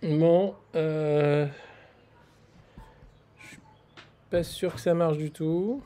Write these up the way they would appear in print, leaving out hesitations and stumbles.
Bon, je suis pas sûr que ça marche du tout.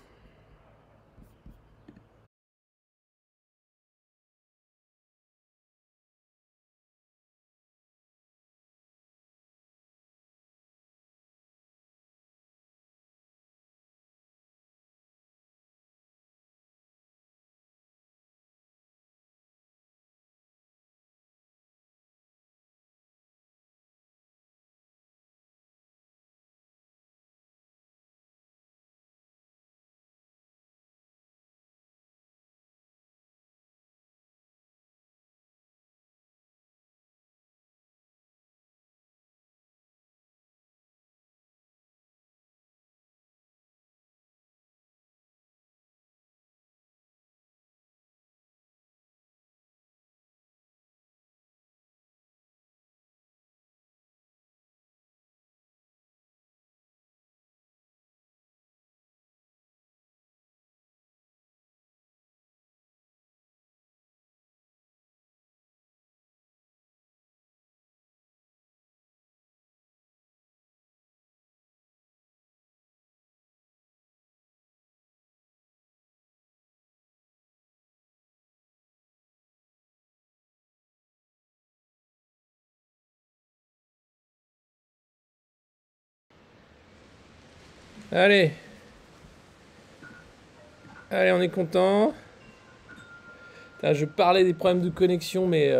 Allez, allez, on est content. Putain, je parlais des problèmes de connexion, mais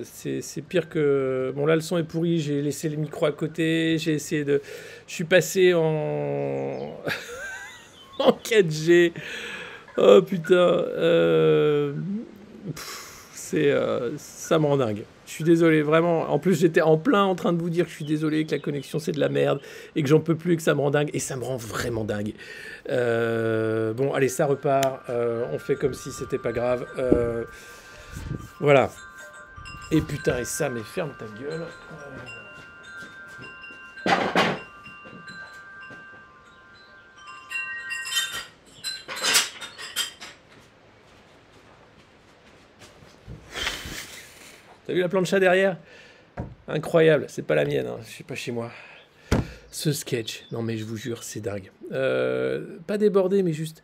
c'est pire que... Bon, là, le son est pourri, j'ai laissé les micros à côté, j'ai essayé de... Je suis passé en... en 4G. Oh putain. Ça me rend dingue. Je suis désolé, vraiment. En plus, j'étais en plein en train de vous dire que je suis désolé, que la connexion c'est de la merde et que j'en peux plus et que ça me rend dingue. Et ça me rend vraiment dingue. Bon, allez, ça repart. On fait comme si c'était pas grave. Voilà. Et putain, et ça, mais ferme ta gueule. T'as vu la plancha derrière? Incroyable. C'est pas la mienne, hein. Je suis pas chez moi. Ce sketch, non mais je vous jure, c'est dingue. Pas débordé, mais juste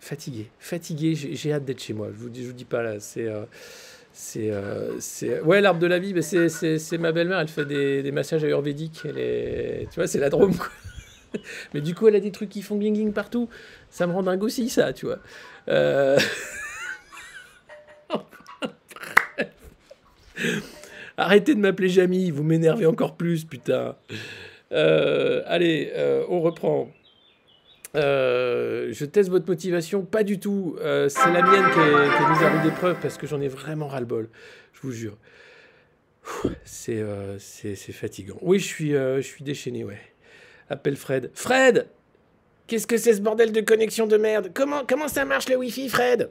fatigué. Fatigué, j'ai hâte d'être chez moi. Je vous dis pas là, ouais, l'arbre de la vie, bah, c'est ma belle-mère, elle fait des massages ayurvédiques. Tu vois, c'est la Drôme, quoi. Mais du coup, elle a des trucs qui font gling partout. Ça me rend dingue aussi, ça, tu vois. Euh, Arrêtez de m'appeler Jamie, vous m'énervez encore plus, putain. Allez, on reprend. Je teste votre motivation, pas du tout. C'est la mienne qui est mise à rude épreuve parce que j'en ai vraiment ras-le-bol. Je vous jure. C'est fatigant. Oui, je suis déchaîné, ouais. Appelle Fred. Fred! Qu'est-ce que c'est ce bordel de connexion de merde? Comment ça marche le Wi-Fi, Fred?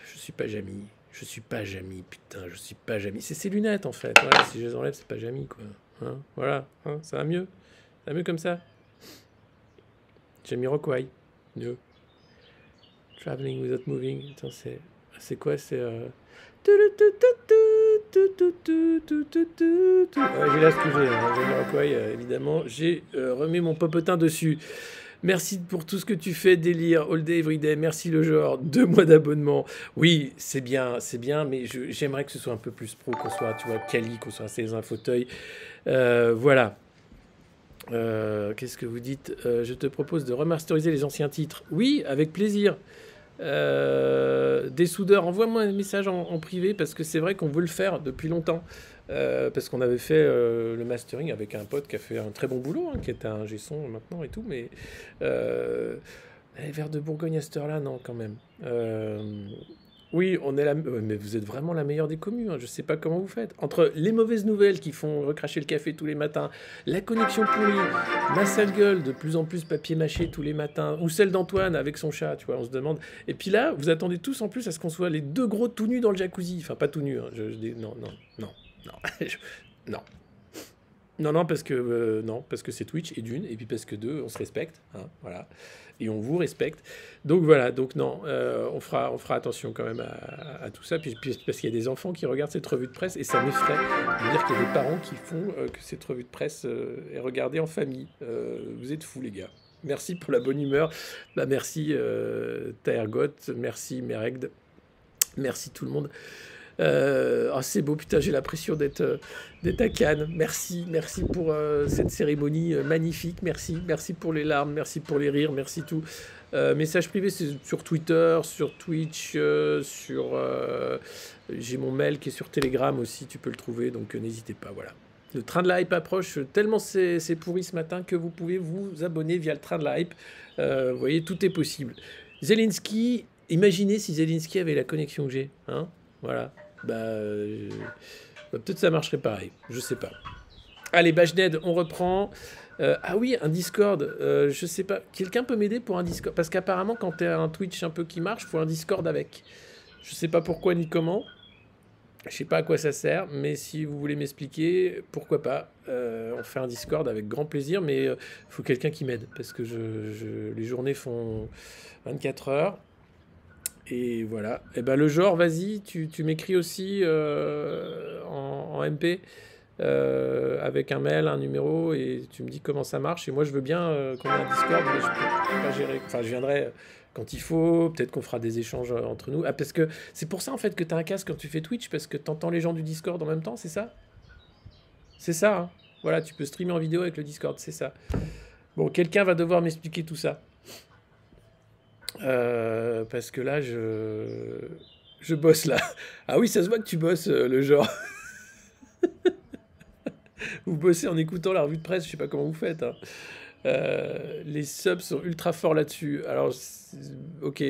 Je suis pas Jamie. Je suis pas Jamie, putain, je suis pas Jamie. C'est ses lunettes en fait. Voilà, si je les enlève, c'est pas Jamie, quoi. Hein, voilà, hein, ça va mieux. Ça va mieux comme ça. Jamie Rockway. Mieux. Traveling without moving. Attends, c'est quoi? C'est. Ouais, j'ai là ce que j'ai, hein, Jamie Rockway, évidemment. J'ai remis mon popotin dessus. Merci pour tout ce que tu fais, délire, all day, every day. Merci le genre, 2 mois d'abonnement. Oui, c'est bien, mais j'aimerais que ce soit un peu plus pro, qu'on soit, tu vois, quali, qu'on soit assez dans un fauteuil. Voilà. Qu'est-ce que vous dites? Je te propose de remasteriser les anciens titres. Oui, avec plaisir. Des soudeurs, envoie-moi un message en privé parce que c'est vrai qu'on veut le faire depuis longtemps. Parce qu'on avait fait le mastering avec un pote qui a fait un très bon boulot, hein, qui est un G-son maintenant et tout, mais les verres de Bourgogne à cette heure-là, non, quand même. Oui, on est mais vous êtes vraiment la meilleure des communes, hein, je sais pas comment vous faites. Entre les mauvaises nouvelles qui font recracher le café tous les matins, la connexion pourrie, ma sale gueule, de plus en plus papier mâché tous les matins, ou celle d'Antoine avec son chat, tu vois, on se demande. Et puis là, vous attendez tous en plus à ce qu'on soit les deux gros tout nus dans le jacuzzi. Enfin, pas tout nus, hein, non, non, non, non, non. Non, non, parce que c'est Twitch, et d'une, et puis parce que deux, on se respecte, hein, voilà, et on vous respecte. Donc voilà, donc non, on fera attention quand même à tout ça, puis parce qu'il y a des enfants qui regardent cette revue de presse, et ça m'effraie de dire qu'il y a des parents qui font que cette revue de presse est regardée en famille. Vous êtes fous, les gars. Merci pour la bonne humeur. Bah, merci Taergot, merci Meregd, merci tout le monde. Oh, c'est beau, putain, j'ai l'impression d'être à Cannes. Merci, merci pour cette cérémonie magnifique. Merci, merci pour les larmes, merci pour les rires, merci tout. Message privé, c'est sur Twitter, sur Twitch, j'ai mon mail qui est sur Telegram aussi, tu peux le trouver, donc n'hésitez pas, voilà. Le train de la hype approche, tellement c'est pourri ce matin que vous pouvez vous abonner via le train de la hype. Vous voyez, tout est possible. Zelensky, imaginez si Zelensky avait la connexion que j'ai, hein, voilà. Peut-être ça marcherait pareil, je sais pas. Allez, Bajned, on reprend. Ah oui, un Discord, je sais pas. Quelqu'un peut m'aider pour un Discord? Parce qu'apparemment, quand tu as un Twitch un peu qui marche, faut un Discord avec. Je sais pas pourquoi ni comment. Je sais pas à quoi ça sert, mais si vous voulez m'expliquer, pourquoi pas. On fait un Discord avec grand plaisir, mais faut quelqu'un qui m'aide. Parce que les journées font 24 heures. Et voilà. Et ben le genre, vas-y, tu m'écris aussi en MP avec un mail, un numéro, et tu me dis comment ça marche. Et moi, je veux bien qu'on ait un Discord, mais je peux pas gérer. Enfin, je viendrai quand il faut. Peut-être qu'on fera des échanges entre nous. Ah, parce que c'est pour ça en fait que tu as un casque quand tu fais Twitch, parce que tu entends les gens du Discord en même temps, c'est ça? C'est ça, hein. Voilà, tu peux streamer en vidéo avec le Discord, c'est ça. Bon, quelqu'un va devoir m'expliquer tout ça. Parce que là, je bosse là. Ah oui, ça se voit que tu bosses, le genre. Vous bossez en écoutant la revue de presse, je sais pas comment vous faites, hein. Les subs sont ultra forts là-dessus. Alors, ok,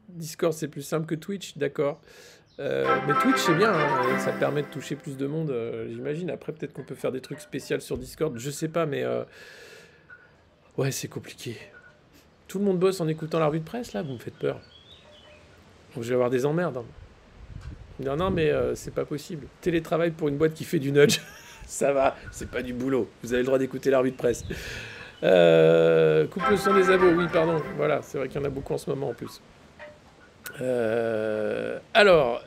Discord c'est plus simple que Twitch, d'accord. Mais Twitch c'est bien, hein, ça permet de toucher plus de monde, j'imagine. Après, peut-être qu'on peut faire des trucs spéciaux sur Discord, je sais pas, mais ouais, c'est compliqué. Tout le monde bosse en écoutant la revue de presse, là, vous me faites peur. Donc, je vais avoir des emmerdes, hein. Non, non, mais c'est pas possible. Télétravail pour une boîte qui fait du nudge, ça va, c'est pas du boulot. Vous avez le droit d'écouter la revue de presse. Coupe le son des abos, oui, pardon. Voilà, c'est vrai qu'il y en a beaucoup en ce moment en plus. Alors,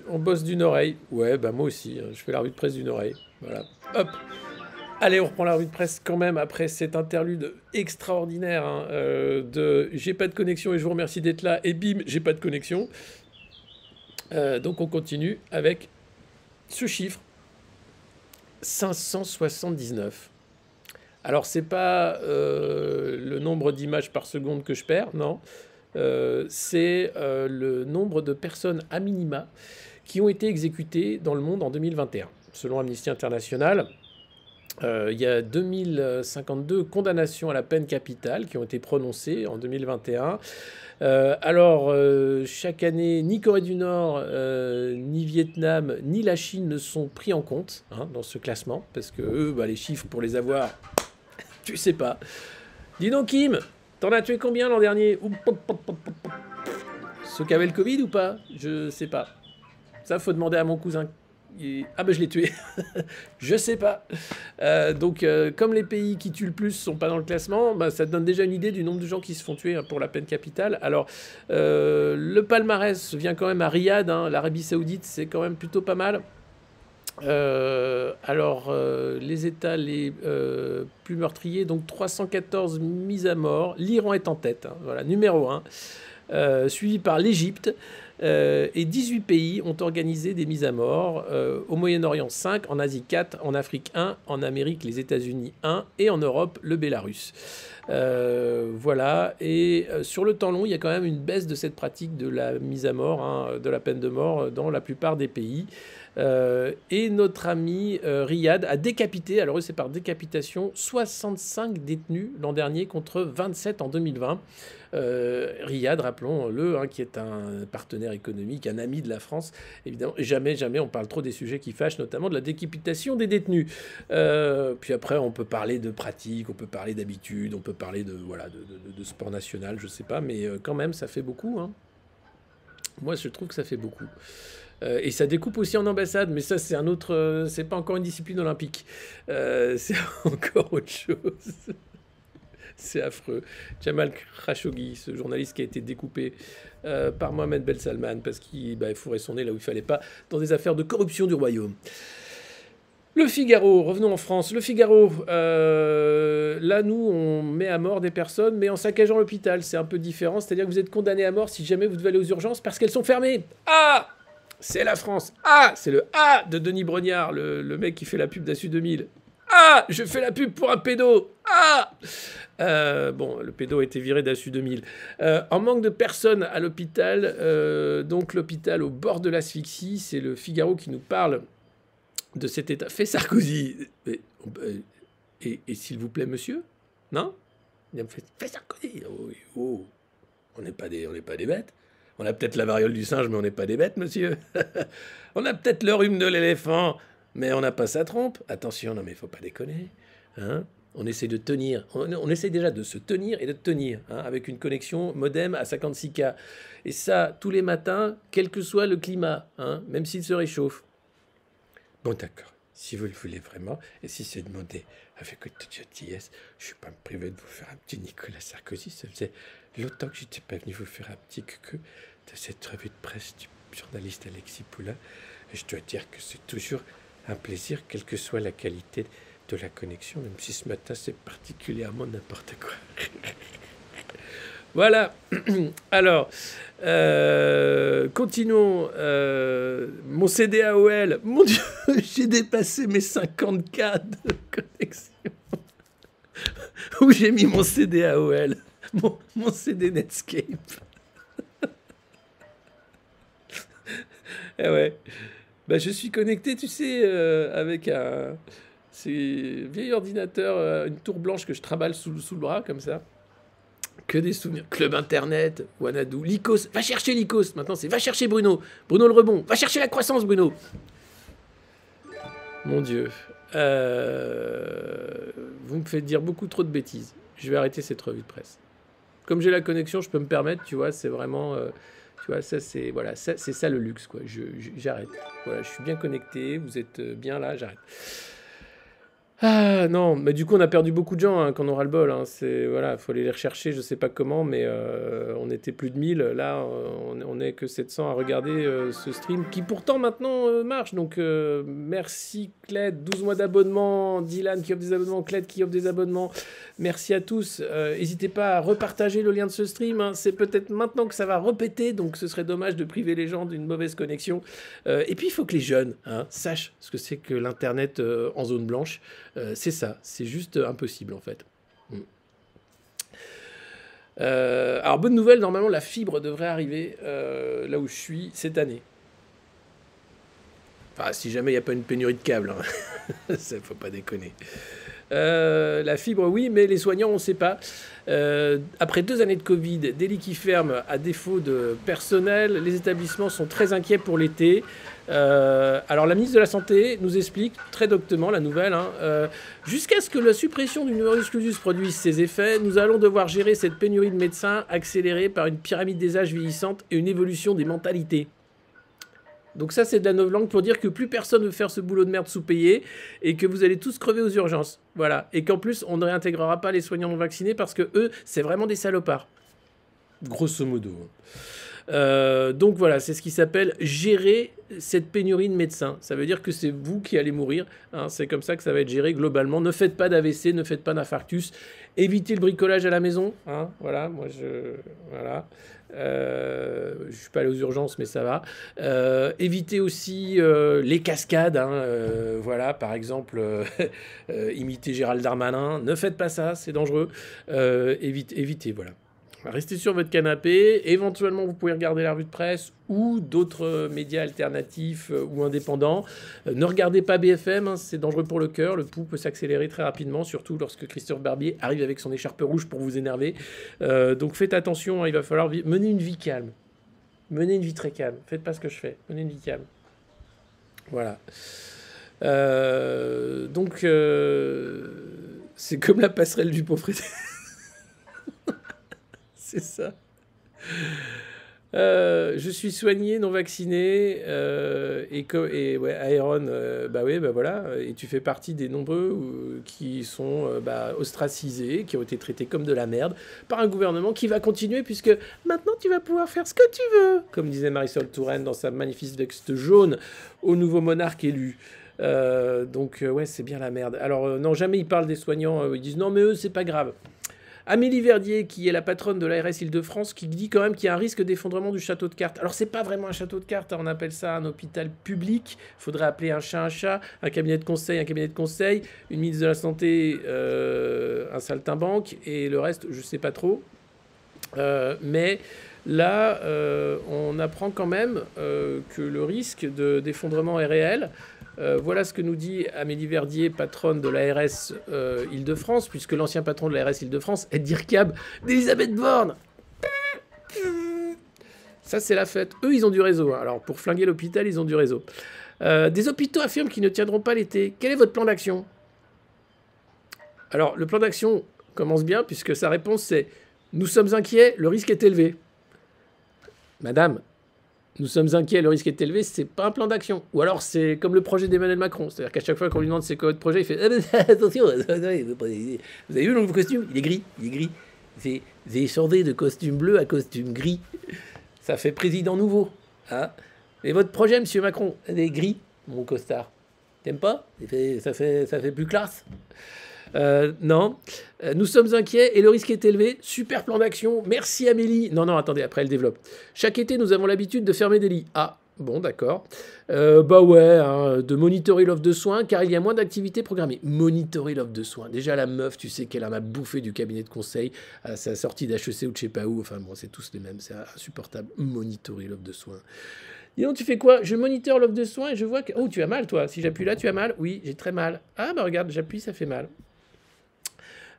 on bosse d'une oreille. Ouais, bah moi aussi, hein, je fais la revue de presse d'une oreille. Voilà, hop. Allez, on reprend la revue de presse quand même après cet interlude extraordinaire, hein, de j'ai pas de connexion et je vous remercie d'être là, et bim, j'ai pas de connexion. Donc on continue avec ce chiffre, 579. Alors c'est pas le nombre d'images par seconde que je perds, non. C'est le nombre de personnes à minima qui ont été exécutées dans le monde en 2021. Selon Amnesty International, il y a 2052 condamnations à la peine capitale qui ont été prononcées en 2021. Alors, chaque année, ni Corée du Nord, ni Vietnam, ni la Chine ne sont pris en compte, hein, dans ce classement, parce que eux, bah, les chiffres, pour les avoir, tu sais pas. Dis donc, Kim, t'en as tué combien l'an dernier? Ceux qui avaient le Covid ou pas? Je sais pas. Ça, faut demander à mon cousin. Ah ben je l'ai tué. Je sais pas. Donc comme les pays qui tuent le plus sont pas dans le classement, bah, ça te donne déjà une idée du nombre de gens qui se font tuer, hein, pour la peine capitale. Alors le palmarès vient quand même à Riyad, hein, l'Arabie Saoudite, c'est quand même plutôt pas mal. Alors les États les plus meurtriers, donc 314 mises à mort. L'Iran est en tête, hein, voilà, numéro 1, suivi par l'Égypte. Et 18 pays ont organisé des mises à mort. Au Moyen-Orient, 5, en Asie, 4, en Afrique, 1, en Amérique, les États-Unis, 1, et en Europe, le Bélarus. Voilà. Et sur le temps long, il y a quand même une baisse de cette pratique de la mise à mort, hein, de la peine de mort dans la plupart des pays. Et notre ami Riyad a décapité, alors eux c'est par décapitation, 65 détenus l'an dernier contre 27 en 2020. Riyad, rappelons-le, hein, qui est un partenaire économique, un ami de la France, évidemment. Jamais on parle trop des sujets qui fâchent, notamment de la décapitation des détenus. Puis après, on peut parler de pratiques, on peut parler d'habitudes, on peut parler de, voilà, de sport national, je sais pas, mais quand même, ça fait beaucoup, hein. Moi, je trouve que ça fait beaucoup. Et ça découpe aussi en ambassade, mais ça, c'est un autre. C'est pas encore une discipline olympique. C'est encore autre chose. C'est affreux. Jamal Khashoggi, ce journaliste qui a été découpé par Mohamed Ben Salman parce qu'il fourrait son nez là où il fallait pas, dans des affaires de corruption du royaume. Le Figaro, revenons en France. Le Figaro, là, nous, on met à mort des personnes, mais en saccageant l'hôpital. C'est un peu différent, c'est-à-dire que vous êtes condamné à mort si jamais vous devez aller aux urgences parce qu'elles sont fermées. Ah! C'est la France. Ah! C'est le A de Denis Brognard, le mec qui fait la pub d'Assu 2000. Ah! Je fais la pub pour un pédo. Ah! Bon, le pédo a été viré d'Assu 2000. En manque de personnes à l'hôpital, donc l'hôpital au bord de l'asphyxie, c'est le Figaro qui nous parle de cet état. Fait Sarkozy. Et s'il vous plaît, monsieur? Non? Il me fait Sarkozy. Oh, oh. On n'est pas des bêtes. On a peut-être la variole du singe, mais on n'est pas des bêtes, monsieur. On a peut-être le rhume de l'éléphant, mais on n'a pas sa trompe. Attention, non mais il faut pas déconner. Hein? On essaie de tenir. On essaie déjà de se tenir et de tenir, hein, avec une connexion modem à 56K. Et ça, tous les matins, quel que soit le climat, hein, même s'il se réchauffe. Bon, d'accord. Si vous le voulez vraiment, et si c'est demandé avec toute gentillesse, je ne vais pas me priver de vous faire un petit Nicolas Sarkozy. Ça faisait longtemps que je n'étais pas venu vous faire un petit coucou de cette revue de presse du journaliste Alexis Poulain. Et je dois dire que c'est toujours un plaisir, quelle que soit la qualité de la connexion, même si ce matin c'est particulièrement n'importe quoi. Voilà. Alors, continuons. Mon CDAOL. Mon Dieu, j'ai dépassé mes 50K de connexion. Où j'ai mis mon CDAOL, mon CD Netscape. Eh ouais. Bah, je suis connecté, tu sais, avec un vieil ordinateur, une tour blanche que je trimballe sous le bras, comme ça. Que des souvenirs. Club Internet, Wanadoo, Lycos. Va chercher Lycos. Maintenant, c'est va chercher Bruno. Bruno le rebond. Va chercher la croissance, Bruno. Mon Dieu. Vous me faites dire beaucoup trop de bêtises. Je vais arrêter cette revue de presse. Comme j'ai la connexion, je peux me permettre, tu vois, c'est vraiment... tu vois, ça, c'est voilà, c'est ça le luxe, quoi. J'arrête. Voilà, je suis bien connecté, vous êtes bien là, j'arrête. Ah non, mais du coup on a perdu beaucoup de gens, hein, quand on aura le bol. Hein. C'est voilà, faut aller les rechercher, je sais pas comment, mais on était plus de 1000. Là, on est que 700 à regarder ce stream qui pourtant maintenant marche. Donc merci Cled, 12 mois d'abonnement, Dylan qui offre des abonnements, Cled qui offre des abonnements. Merci à tous. N'hésitez pas à repartager le lien de ce stream. Hein. C'est peut-être maintenant que ça va repéter, donc ce serait dommage de priver les gens d'une mauvaise connexion. Et puis il faut que les jeunes, hein, sachent ce que c'est que l'internet en zone blanche. C'est ça, c'est juste impossible en fait. Alors bonne nouvelle, normalement la fibre devrait arriver là où je suis cette année. Enfin, si jamais il n'y a pas une pénurie de câbles, hein. Ça faut pas déconner. La fibre, oui, mais les soignants, on ne sait pas. Après 2 années de Covid, des lits qui ferment à défaut de personnel, les établissements sont très inquiets pour l'été. Alors la ministre de la Santé nous explique très doctement la nouvelle, hein, jusqu'à ce que la suppression du numerus clausus produise ses effets, nous allons devoir gérer cette pénurie de médecins accélérée par une pyramide des âges vieillissante et une évolution des mentalités. Donc ça, c'est de la novlangue pour dire que plus personne veut faire ce boulot de merde sous-payé et que vous allez tous crever aux urgences. Voilà. Et qu'en plus, on ne réintégrera pas les soignants non vaccinés parce que eux, c'est vraiment des salopards. Grosso modo. Donc voilà, c'est ce qui s'appelle gérer cette pénurie de médecins. Ça veut dire que c'est vous qui allez mourir. Hein, c'est comme ça que ça va être géré globalement. Ne faites pas d'AVC, ne faites pas d'infarctus. Évitez le bricolage à la maison. Hein, voilà, moi voilà. Je suis pas allé aux urgences, mais ça va. Évitez aussi les cascades. Hein, voilà, par exemple, imiter Gérald Darmanin. Ne faites pas ça, c'est dangereux. Évitez, voilà. Restez sur votre canapé. Éventuellement, vous pouvez regarder la revue de presse ou d'autres médias alternatifs ou indépendants. Ne regardez pas BFM, hein, c'est dangereux pour le cœur. Le pouls peut s'accélérer très rapidement, surtout lorsque Christophe Barbier arrive avec son écharpe rouge pour vous énerver. Donc faites attention, hein, il va falloir mener une vie calme. Menez une vie très calme. Faites pas ce que je fais. Menez une vie calme. Voilà. Donc, c'est comme la passerelle du pauvreté. C'est ça. Je suis soigné, non vacciné, et ouais, Iron, bah oui, bah voilà, et tu fais partie des nombreux qui sont bah, ostracisés, qui ont été traités comme de la merde par un gouvernement qui va continuer puisque maintenant tu vas pouvoir faire ce que tu veux, comme disait Marisol Touraine dans sa magnifique veste jaune au nouveau monarque élu. Donc ouais, c'est bien la merde. Alors non, jamais ils parlent des soignants, ils disent non mais eux c'est pas grave. Amélie Verdier, qui est la patronne de l'ARS Île-de-France, qui dit quand même qu'il y a un risque d'effondrement du château de cartes. Alors, c'est pas vraiment un château de cartes, hein, on appelle ça un hôpital public. Il faudrait appeler un chat, un cabinet de conseil, une ministre de la Santé, un saltimbanque, et le reste, je sais pas trop. Mais là, on apprend quand même que le risque d'effondrement est réel. Voilà ce que nous dit Amélie Verdier, patronne de l'ARS Île-de-France, puisque l'ancien patron de l'ARS Île-de-France est DIRCAB d'Elisabeth Borne. Ça, c'est la fête. Eux, ils ont du réseau. Hein. Alors, pour flinguer l'hôpital, ils ont du réseau. Des hôpitaux affirment qu'ils ne tiendront pas l'été. Quel est votre plan d'action? Alors, le plan d'action commence bien, puisque sa réponse, c'est « Nous sommes inquiets, le risque est élevé ». Madame, nous sommes inquiets, le risque est élevé, c'est pas un plan d'action. Ou alors c'est comme le projet d'Emmanuel Macron. C'est-à-dire qu'à chaque fois qu'on lui demande c'est quoi votre projet, il fait attention, vous avez vu le nouveau costume? Il est gris, Vous avez changé de costume bleu à costume gris. Ça fait président nouveau. Hein, et votre projet, monsieur Macron, il est gris, mon costard. T'aimes pas? Ça fait plus classe. Non, nous sommes inquiets et le risque est élevé. Super plan d'action. Merci Amélie. Non, attendez, après elle développe. Chaque été, nous avons l'habitude de fermer des lits. Ah, bon, d'accord. Bah ouais, hein, de monitorer l'offre de soins car il y a moins d'activités programmées. Monitorer l'offre de soins. Déjà, la meuf, tu sais qu'elle en a bouffé du cabinet de conseil à sa sortie d'HEC ou de je sais pas où. Enfin bon, c'est tous les mêmes. C'est insupportable. Monitorer l'offre de soins. Dis donc, tu fais quoi? Je monitor l'offre de soins et je vois que... Oh, tu as mal, toi. Si j'appuie là, tu as mal? Oui, j'ai très mal. Ah, bah regarde, j'appuie, ça fait mal.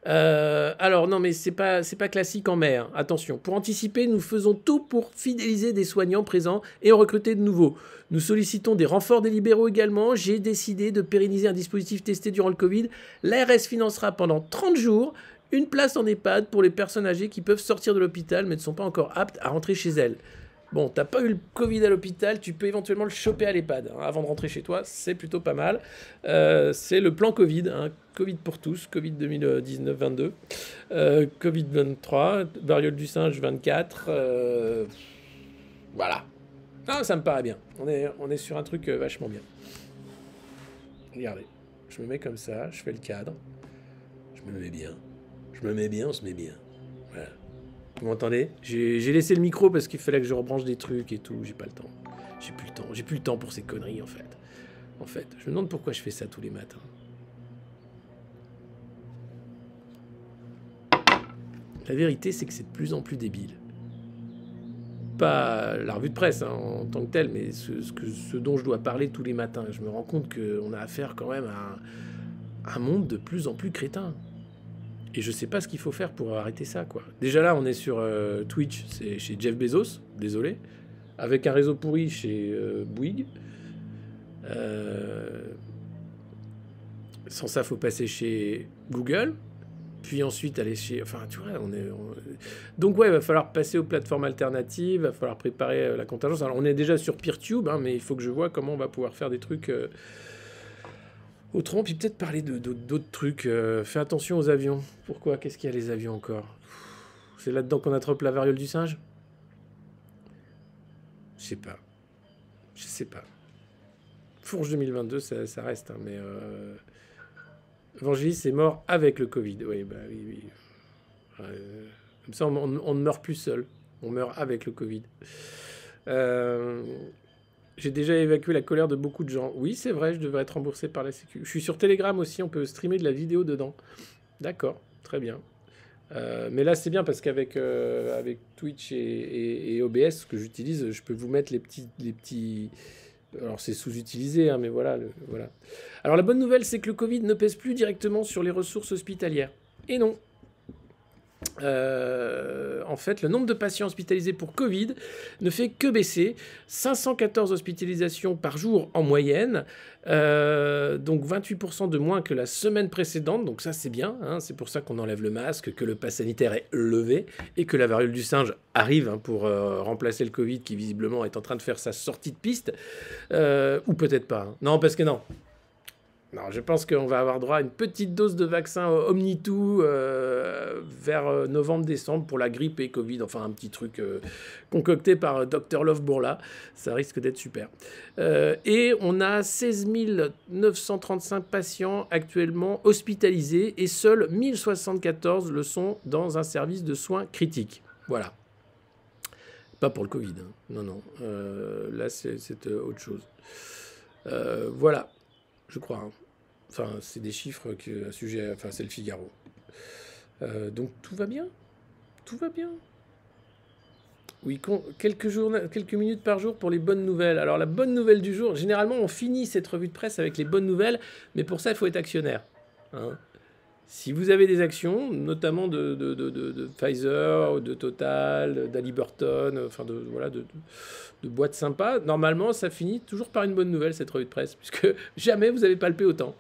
Alors non mais c'est pas classique en mer. Attention, pour anticiper, nous faisons tout pour fidéliser des soignants présents et en recruter de nouveaux. Nous sollicitons des renforts des libéraux également. J'ai décidé de pérenniser un dispositif testé durant le Covid. L'ARS financera pendant 30 jours une place en EHPAD pour les personnes âgées qui peuvent sortir de l'hôpital mais ne sont pas encore aptes à rentrer chez elles. Bon, t'as pas eu le Covid à l'hôpital, tu peux éventuellement le choper à l'EHPAD hein, avant de rentrer chez toi, c'est plutôt pas mal. C'est le plan Covid, hein, Covid pour tous, Covid 2019-22, Covid 23, variole du singe 24, voilà. Ah, ça me paraît bien, on est sur un truc vachement bien. Regardez, je me mets comme ça, je fais le cadre, je me mets bien, on se met bien, voilà. Vous m'entendez? J'ai laissé le micro parce qu'il fallait que je rebranche des trucs et tout. J'ai pas le temps. J'ai plus le temps pour ces conneries, en fait. Je me demande pourquoi je fais ça tous les matins. La vérité, c'est que c'est de plus en plus débile. Pas la revue de presse hein, en tant que telle, mais ce dont je dois parler tous les matins. Je me rends compte qu'on a affaire quand même à un monde de plus en plus crétin. Et je sais pas ce qu'il faut faire pour arrêter ça, quoi. Déjà là, on est sur Twitch, c'est chez Jeff Bezos, désolé. Avec un réseau pourri chez Bouygues. Sans ça, faut passer chez Google. Puis ensuite aller chez... Enfin, tu vois, donc ouais, il va falloir passer aux plateformes alternatives, il va falloir préparer la contingence. Alors on est déjà sur Peertube, hein, mais il faut que je vois comment on va pouvoir faire des trucs... autrement, puis peut-être parler d'autres trucs. Fais attention aux avions. Pourquoi? Qu'est-ce qu'il y a les avions encore? C'est là-dedans qu'on attrape la variole du singe? Je sais pas. Fourche 2022, ça reste. Hein, mais Evangeliste est mort avec le Covid. Oui, bah oui. Comme ça, on ne meurt plus seul. On meurt avec le Covid. J'ai déjà évacué la colère de beaucoup de gens. Oui, c'est vrai, je devrais être remboursé par la Sécu. Je suis sur Telegram aussi, on peut streamer de la vidéo dedans. D'accord, très bien. Mais là, c'est bien parce qu'avec avec Twitch et OBS, ce que j'utilise, je peux vous mettre les petits... Alors, c'est sous-utilisé, hein, mais voilà, voilà. Alors, la bonne nouvelle, c'est que le Covid ne pèse plus directement sur les ressources hospitalières. Et non. En fait, le nombre de patients hospitalisés pour Covid ne fait que baisser. 514 hospitalisations par jour en moyenne, donc 28% de moins que la semaine précédente. Donc ça, c'est bien, hein. C'est pour ça qu'on enlève le masque, que le pass sanitaire est levé et que la variole du singe arrive, hein, pour remplacer le Covid qui visiblement est en train de faire sa sortie de piste. Ou peut-être pas, hein. Non, parce que non. Non, je pense qu'on va avoir droit à une petite dose de vaccin Omnitou vers novembre-décembre pour la grippe et Covid. Enfin, un petit truc concocté par Dr Love Bourla. Ça risque d'être super. Et on a 16 935 patients actuellement hospitalisés et seuls 1074 le sont dans un service de soins critiques. Voilà. Pas pour le Covid, hein. Non, non. Là, c'est autre chose. Voilà. Je crois, hein. Enfin, c'est des chiffres un sujet. Enfin, c'est le Figaro. Donc tout va bien. Tout va bien. Oui, quelques minutes par jour pour les bonnes nouvelles. Alors la bonne nouvelle du jour, généralement on finit cette revue de presse avec les bonnes nouvelles, mais pour ça il faut être actionnaire, hein. Si vous avez des actions, notamment de Pfizer, de Total, d'Haliburton, enfin voilà, de boîtes sympas, normalement ça finit toujours par une bonne nouvelle cette revue de presse, puisque jamais vous avez palpé autant,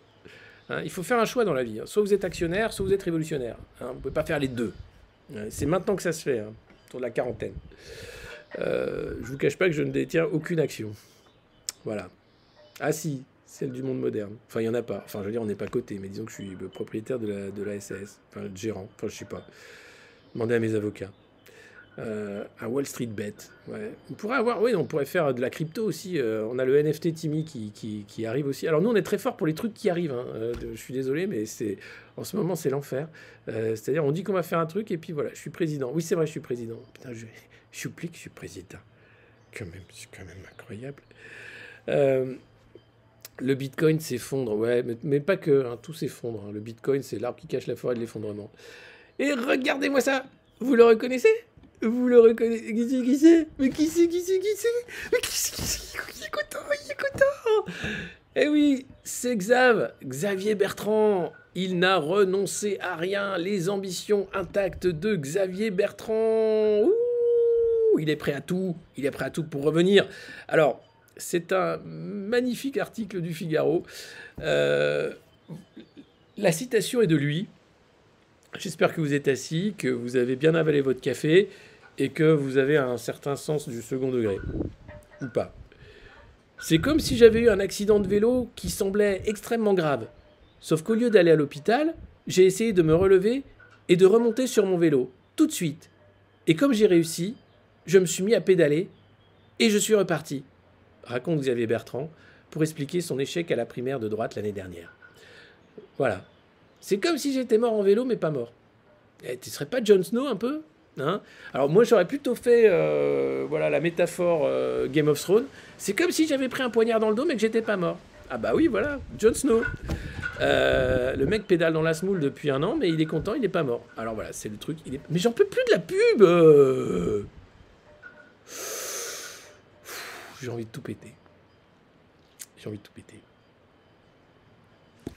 hein. Il faut faire un choix dans la vie, hein. Soit vous êtes actionnaire, soit vous êtes révolutionnaire, hein. Vous ne pouvez pas faire les deux. C'est maintenant que ça se fait, hein, autour de la quarantaine. Je vous cache pas que je ne détiens aucune action. Voilà. Ah si, celle du monde moderne. Enfin, il n'y en a pas. Enfin, je veux dire, on n'est pas coté, mais disons que je suis le propriétaire de la SAS. Enfin, le gérant. Enfin, je sais pas. Demandez à mes avocats. À Wall Street Bet. Ouais. On pourrait avoir... Oui, on pourrait faire de la crypto aussi. On a le NFT Timmy qui arrive aussi. Alors, nous, on est très fort pour les trucs qui arrivent, hein. Je suis désolé, mais en ce moment, c'est l'enfer. C'est-à-dire, on dit qu'on va faire un truc, et puis voilà, je suis président. Oui, c'est vrai, je suis président. Putain, j'oublie que je suis président. Quand même, c'est quand même incroyable. Le Bitcoin s'effondre, ouais, mais pas que, hein, tout s'effondre, hein. Le Bitcoin, c'est l'arbre qui cache la forêt de l'effondrement. Et regardez-moi ça. Vous le reconnaissez? Vous le reconnaissez? Qui c'est? Mais qui c'est? Mais qui c'est? Il est content. Eh oui, c'est Xavier Bertrand. Il n'a renoncé à rien. Les ambitions intactes de Xavier Bertrand. Ouh, il est prêt à tout. Il est prêt à tout pour revenir. Alors, c'est un magnifique article du Figaro. La citation est de lui. J'espère que vous êtes assis, que vous avez bien avalé votre café et que vous avez un certain sens du second degré. Ou pas. C'est comme si j'avais eu un accident de vélo qui semblait extrêmement grave. Sauf qu'au lieu d'aller à l'hôpital, j'ai essayé de me relever et de remonter sur mon vélo, tout de suite. Et comme j'ai réussi, je me suis mis à pédaler et je suis reparti, raconte Xavier Bertrand, pour expliquer son échec à la primaire de droite l'année dernière. Voilà. C'est comme si j'étais mort en vélo, mais pas mort. Tu serais pas Jon Snow un peu, hein? Alors moi j'aurais plutôt fait voilà, la métaphore Game of Thrones. C'est comme si j'avais pris un poignard dans le dos, mais que j'étais pas mort. Ah bah oui, voilà, Jon Snow. Le mec pédale dans la semoule depuis 1 an, mais il est content, il n'est pas mort. Alors voilà, c'est le truc. Mais j'en peux plus de la pub. J'ai envie de tout péter.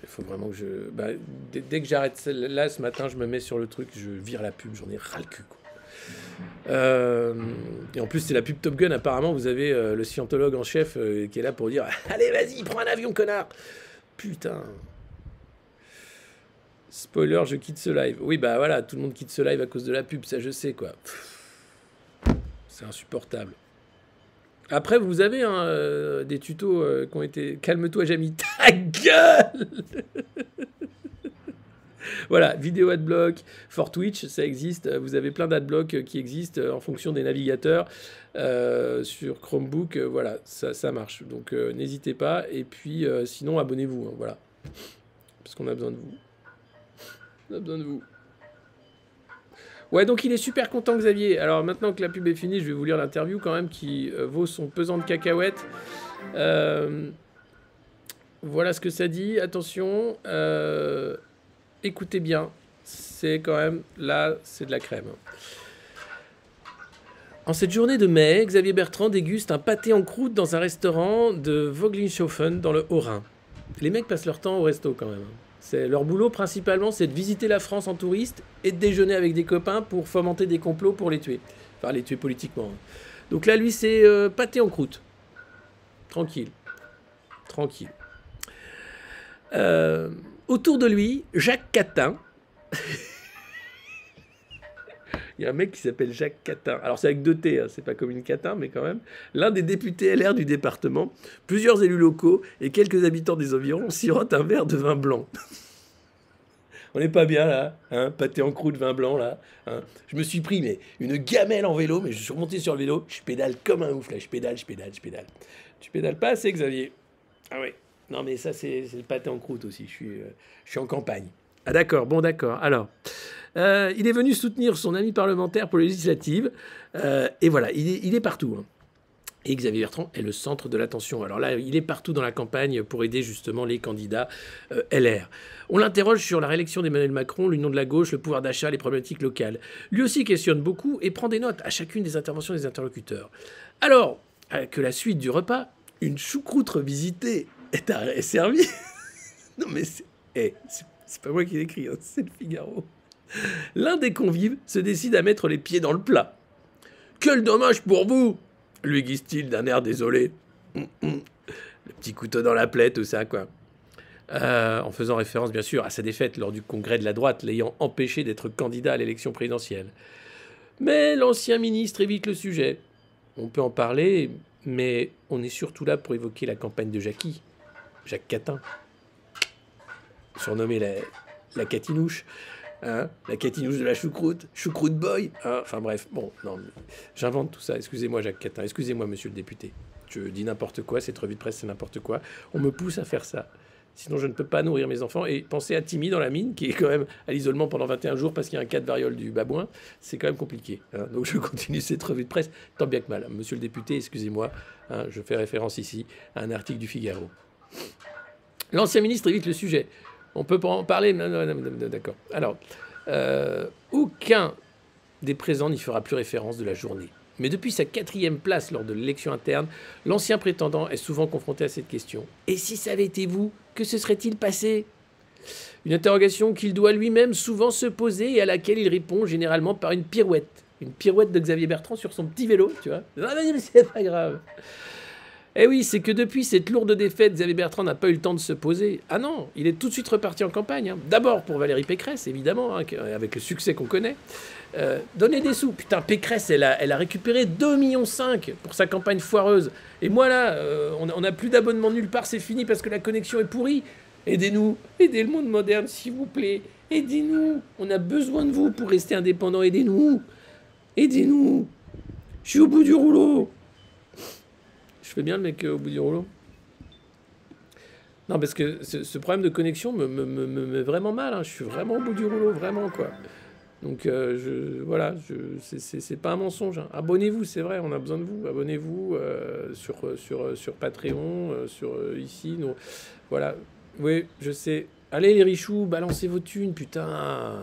Il faut vraiment que je... Bah, dès que j'arrête là, ce matin, je me mets sur le truc, je vire la pub, j'en ai ras le cul, quoi. Et en plus, c'est la pub Top Gun, apparemment, vous avez le scientologue en chef qui est là pour dire « Allez, vas-y, prends un avion, connard !» Putain. Spoiler, je quitte ce live. Oui, bah voilà, tout le monde quitte ce live à cause de la pub, ça je sais, quoi. C'est insupportable. Après, vous avez des tutos qui ont été... Calme-toi, Jamie. Ta gueule. Voilà, vidéo adblock, for Twitch, ça existe. Vous avez plein d'adblocks qui existent en fonction des navigateurs. Sur Chromebook, voilà, ça marche. Donc, n'hésitez pas. Et puis, sinon, abonnez-vous, hein, voilà. Parce qu'on a besoin de vous. Ouais, donc il est super content, Xavier. Alors maintenant que la pub est finie, je vais vous lire l'interview quand même qui vaut son pesant de cacahuètes. Voilà ce que ça dit. Attention, écoutez bien. C'est quand même, là, c'est de la crème. En cette journée de mai, Xavier Bertrand déguste un pâté en croûte dans un restaurant de Voglingshofen dans le Haut-Rhin. Les mecs passent leur temps au resto quand même. Leur boulot, principalement, c'est de visiter la France en touriste et de déjeuner avec des copains pour fomenter des complots pour les tuer. Enfin, les tuer politiquement. Donc là, lui, c'est pâté en croûte. Tranquille. Tranquille. Autour de lui, Jacques Catin. Il y a un mec qui s'appelle Jacques Catin. Alors c'est avec 2 T, hein, c'est pas comme une Catin, mais quand même. L'un des députés LR du département, plusieurs élus locaux et quelques habitants des environs sirotent un verre de vin blanc. On n'est pas bien là, hein, pâté en croûte, vin blanc là. Hein. Je me suis pris mais une gamelle en vélo, mais je suis remonté sur le vélo, je pédale comme un ouf là, je pédale. Tu pédales pas assez, Xavier? Ah oui. Non mais ça c'est le pâté en croûte aussi, je suis en campagne. Ah d'accord, bon d'accord. Alors, il est venu soutenir son ami parlementaire pour les législatives, et voilà, il est partout. Hein. Et Xavier Bertrand est le centre de l'attention. Alors là, il est partout dans la campagne pour aider justement les candidats LR. On l'interroge sur la réélection d'Emmanuel Macron, l'union de la gauche, le pouvoir d'achat, les problématiques locales. Lui aussi questionne beaucoup et prend des notes à chacune des interventions des interlocuteurs. Alors que la suite du repas, une choucroute revisitée est servie. Non mais c'est pas moi qui l'écris, hein, c'est le Figaro. L'un des convives se décide à mettre les pieds dans le plat. « Quel dommage pour vous !» lui glisse-t-il d'un air désolé. Le petit couteau dans la plaie, tout ça, quoi. En faisant référence, bien sûr, à sa défaite lors du congrès de la droite, l'ayant empêché d'être candidat à l'élection présidentielle. Mais l'ancien ministre évite le sujet. On peut en parler, mais on est surtout là pour évoquer la campagne de Jacques Catin, surnommé la Catinouche. Hein, la catinouche de la choucroute boy. Hein, enfin bref, bon, non, j'invente tout ça. Excusez-moi, Jacques Catin. Excusez-moi, monsieur le député. Je dis n'importe quoi. Cette revue de presse, c'est n'importe quoi. On me pousse à faire ça. Sinon, je ne peux pas nourrir mes enfants. Et penser à Timmy dans la mine, qui est quand même à l'isolement pendant 21 jours parce qu'il y a un cas de variole du babouin, c'est quand même compliqué. Hein. Donc je continue cette revue de presse, tant bien que mal. Monsieur le député, excusez-moi. Hein, je fais référence ici à un article du Figaro. L'ancien ministre évite le sujet. On peut pas en parler. Non, d'accord. Alors, aucun des présents n'y fera plus référence de la journée. Mais depuis sa 4e place lors de l'élection interne, l'ancien prétendant est souvent confronté à cette question. Et si ça avait été vous, que se serait-il passé? Une interrogation qu'il doit lui-même souvent se poser et à laquelle il répond généralement par une pirouette. Une pirouette de Xavier Bertrand sur son petit vélo, tu vois. Ah mais c'est pas grave. Eh oui, c'est que depuis cette lourde défaite, Xavier Bertrand n'a pas eu le temps de se poser. Ah non, il est tout de suite reparti en campagne. Hein. D'abord pour Valérie Pécresse, évidemment, hein, avec le succès qu'on connaît. Donner des sous. Putain, Pécresse, elle a récupéré 2,5 millions pour sa campagne foireuse. Et moi, là, on n'a plus d'abonnement nulle part, c'est fini parce que la connexion est pourrie. Aidez-nous, aidez le monde moderne, s'il vous plaît. Aidez-nous, on a besoin de vous pour rester indépendants. Aidez-nous, aidez-nous. Je suis au bout du rouleau. Je fais bien le mec au bout du rouleau. Non, parce que ce problème de connexion me met vraiment mal. Hein. Je suis vraiment au bout du rouleau, vraiment, quoi. Donc, voilà, c'est pas un mensonge. Hein. Abonnez-vous, c'est vrai, on a besoin de vous. Abonnez-vous sur Patreon, ici. Nous, voilà. Oui, je sais. Allez, les richoux, balancez vos thunes, putain.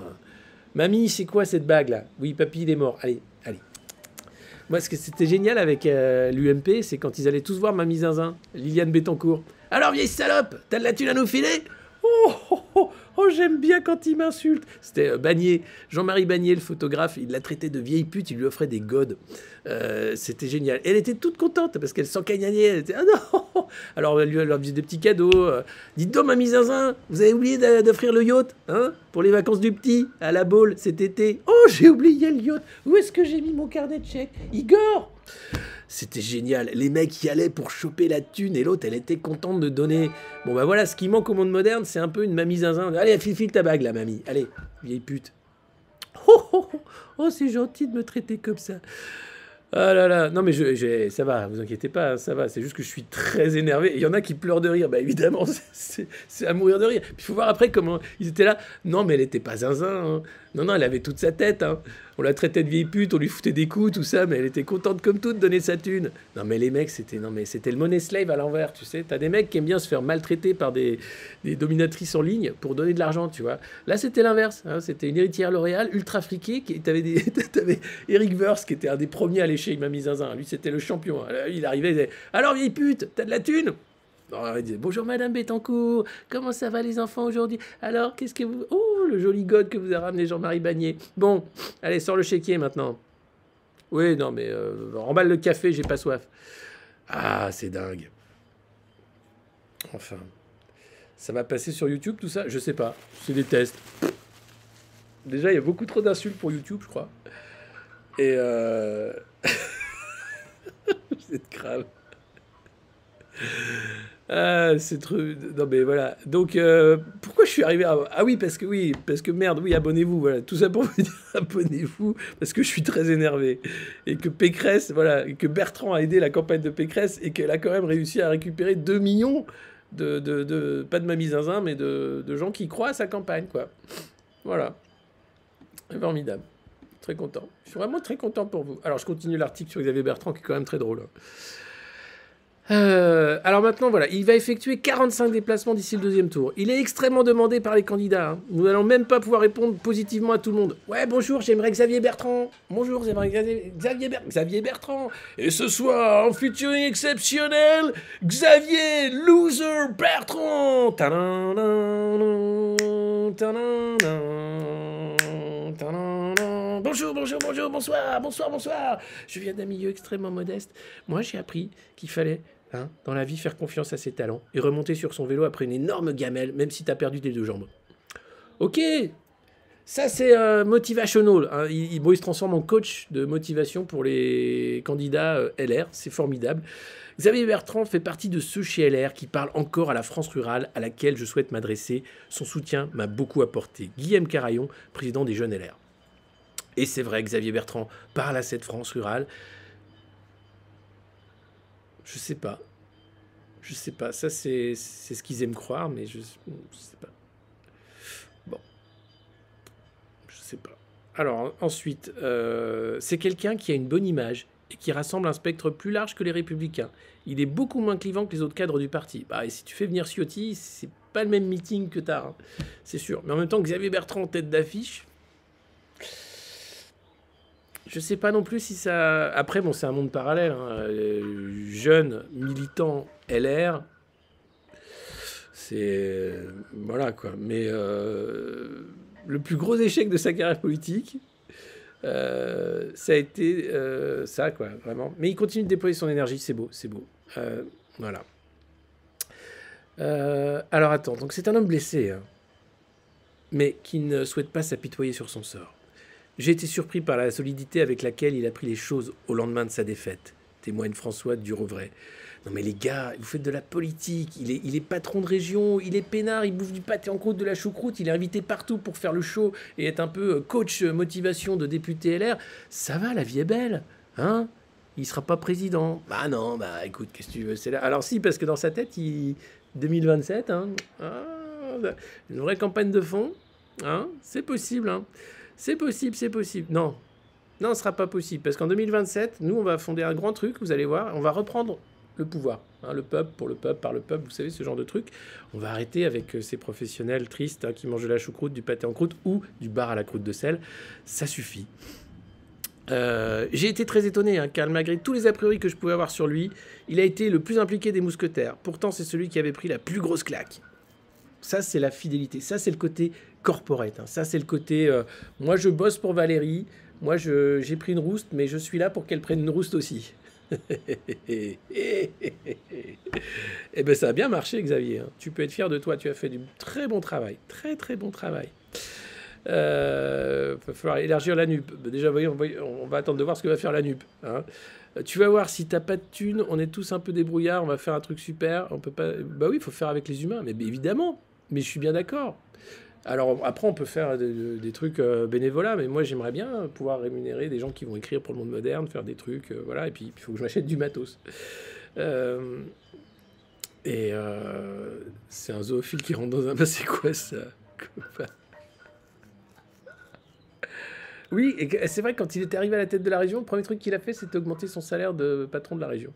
Mamie, c'est quoi cette bague, là? Oui, papy, il est mort. Allez, allez. Moi, ce que c'était génial avec l'UMP, c'est quand ils allaient tous voir Mamie Zinzin, Liliane Bettencourt. Alors, vieille salope, t'as de la thune à nous filer? Oh, j'aime bien quand il m'insulte. C'était Bagné, Jean-Marie Bagné, le photographe. Il l'a traité de vieille pute, il lui offrait des godes. C'était génial. Elle était toute contente parce qu'elle s'encagnagnait. Elle était, ah non. Alors, elle leur faisait des petits cadeaux. Dites donc, Mamie Zinzin, vous avez oublié d'offrir le yacht, hein, pour les vacances du petit, à la Baule cet été. Oh, j'ai oublié le yacht. Où est-ce que j'ai mis mon carnet de chèques? Igor! C'était génial. Les mecs y allaient pour choper la thune et l'autre, elle était contente de donner. Bon, bah voilà, ce qui manque au monde moderne, c'est un peu une mamie zinzin. Allez, file ta bague, la mamie. Allez, vieille pute. Oh, c'est gentil de me traiter comme ça. Ah là là, non mais ça va, vous inquiétez pas, ça va, c'est juste que je suis très énervé. Il y en a qui pleurent de rire, bah évidemment, c'est à mourir de rire. Puis il faut voir après comment ils étaient là. Non mais elle était pas zinzin, hein. Non, elle avait toute sa tête, hein. On la traitait de vieille pute, on lui foutait des coups, tout ça, mais elle était contente comme tout de donner sa thune. Non mais les mecs, c'était le money slave à l'envers, tu sais. T'as des mecs qui aiment bien se faire maltraiter par des dominatrices en ligne pour donner de l'argent, tu vois. Là, c'était l'inverse, hein. C'était une héritière L'Oréal, ultra friquée, t'avais Eric Verse, qui était un des premiers à lécher Mamie Zinzin. Lui, c'était le champion. Il arrivait, il disait « Alors, vieille pute, t'as de la thune ?» Alors, il disait, bonjour Madame Bettencourt, comment ça va les enfants aujourd'hui? Alors, qu'est-ce que vous... Oh, le joli god que vous a ramené Jean-Marie Bagné. Bon, allez, sors le chéquier maintenant. Oui, non, mais remballe le café, j'ai pas soif. Ah, c'est dingue. Enfin, ça va passer sur YouTube tout ça? Je sais pas, c'est des tests. Déjà, il y a beaucoup trop d'insultes pour YouTube, je crois. Et c'est grave. Ah, c'est trop... Non mais voilà. Donc, pourquoi je suis arrivé à... Ah oui, parce que merde, oui, abonnez-vous. Voilà, tout ça pour vous dire, abonnez-vous, parce que je suis très énervé. Et que Pécresse, voilà, et que Bertrand a aidé la campagne de Pécresse, et qu'elle a quand même réussi à récupérer 2 millions pas de mamie zinzin, mais de gens qui croient à sa campagne, quoi. Voilà. Formidable. Très content. Je suis vraiment très content pour vous. Alors, je continue l'article sur Xavier Bertrand, qui est quand même très drôle. Alors maintenant, voilà, il va effectuer 45 déplacements d'ici le deuxième tour. Il est extrêmement demandé par les candidats. Hein. Nous n'allons même pas pouvoir répondre positivement à tout le monde. Ouais, bonjour, j'aimerais Xavier Bertrand. Bonjour, j'aimerais Xavier Bertrand. Et ce soir, en featuring exceptionnel, Xavier Loser Bertrand. Bonjour, bonsoir. Je viens d'un milieu extrêmement modeste. Moi, j'ai appris qu'il fallait, dans la vie, faire confiance à ses talents et remonter sur son vélo après une énorme gamelle, même si t'as perdu tes 2 jambes. Ok, ça c'est motivational. Hein. Il se transforme en coach de motivation pour les candidats LR. C'est formidable. Xavier Bertrand fait partie de ceux chez LR qui parlent encore à la France rurale à laquelle je souhaite m'adresser. Son soutien m'a beaucoup apporté. Guillaume Carayon, président des Jeunes LR. Et c'est vrai, Xavier Bertrand parle à cette France rurale. Je sais pas. Ça, c'est ce qu'ils aiment croire, mais je sais pas. Bon, je sais pas. Alors, ensuite, c'est quelqu'un qui a une bonne image et qui rassemble un spectre plus large que les Républicains. Il est beaucoup moins clivant que les autres cadres du parti. Bah, et si tu fais venir Ciotti, c'est pas le même meeting que t'as, hein, c'est sûr. Mais en même temps, Xavier Bertrand, tête d'affiche... Je sais pas non plus si ça... Après, bon, c'est un monde parallèle. Hein. Jeune, militant, LR, c'est... Voilà, quoi. Mais le plus gros échec de sa carrière politique, ça a été ça, quoi, vraiment. Mais il continue de déployer son énergie, c'est beau. Voilà. Alors, attends. Donc, c'est un homme blessé, hein, mais qui ne souhaite pas s'apitoyer sur son sort. J'ai été surpris par la solidité avec laquelle il a pris les choses au lendemain de sa défaite, témoigne François Durovray. Non mais les gars, vous faites de la politique, il est patron de région, il est peinard, il bouffe du pâté en croûte, de la choucroute, il est invité partout pour faire le show et être un peu coach motivation de député LR. Ça va, la vie est belle, hein? Il sera pas président. Bah non, bah écoute, qu'est-ce que tu veux, c'est là. Alors si, parce que dans sa tête, 2027, hein, une vraie campagne de fond, hein, c'est possible, hein. C'est possible. Non, ce ne sera pas possible. Parce qu'en 2027, nous, on va fonder un grand truc, vous allez voir. On va reprendre le pouvoir. Hein, le peuple, pour le peuple, par le peuple, vous savez, ce genre de truc. On va arrêter avec ces professionnels tristes qui mangent de la choucroute, du pâté en croûte ou du bar à la croûte de sel. Ça suffit. J'ai été très étonné, car malgré tous les a priori que je pouvais avoir sur lui, il a été le plus impliqué des mousquetaires. Pourtant, c'est celui qui avait pris la plus grosse claque. Ça, c'est la fidélité. Ça, c'est le côté corporate. Hein. Ça, c'est le côté... moi, je bosse pour Valérie. Moi, j'ai pris une rouste, mais je suis là pour qu'elle prenne une rouste aussi. Eh ben, ça a bien marché, Xavier. Hein. Tu peux être fier de toi. Tu as fait du très bon travail. Très, très bon travail. Va falloir élargir la NUP. Déjà, voyons, on va attendre de voir ce que va faire la NUP. Hein. Tu vas voir, si t'as pas de thunes, on est tous un peu débrouillards, on va faire un truc super. On peut pas... Bah oui, il faut faire avec les humains. Mais évidemment. Mais je suis bien d'accord. Alors après, on peut faire des trucs bénévolats, mais moi j'aimerais bien pouvoir rémunérer des gens qui vont écrire pour le monde moderne, faire des trucs, voilà, et puis il faut que je m'achète du matos. C'est un zoophile qui rentre dans un... C'est quoi ça? Oui, et c'est vrai que quand il était arrivé à la tête de la région, le premier truc qu'il a fait, c'était augmenter son salaire de patron de la région.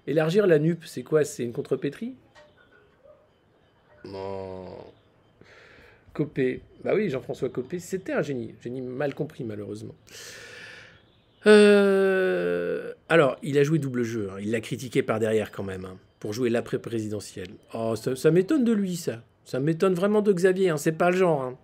Élargir la NUP, c'est quoi? C'est une contrepétrie? Non. Copé. Bah oui, Jean-François Copé, c'était un génie. Génie mal compris, malheureusement. Alors, il a joué double jeu. Hein. Il l'a critiqué par derrière, quand même. Hein. pour jouer l'après-présidentiel. Oh, ça m'étonne de lui, ça. Ça m'étonne vraiment de Xavier, hein. C'est pas le genre, hein.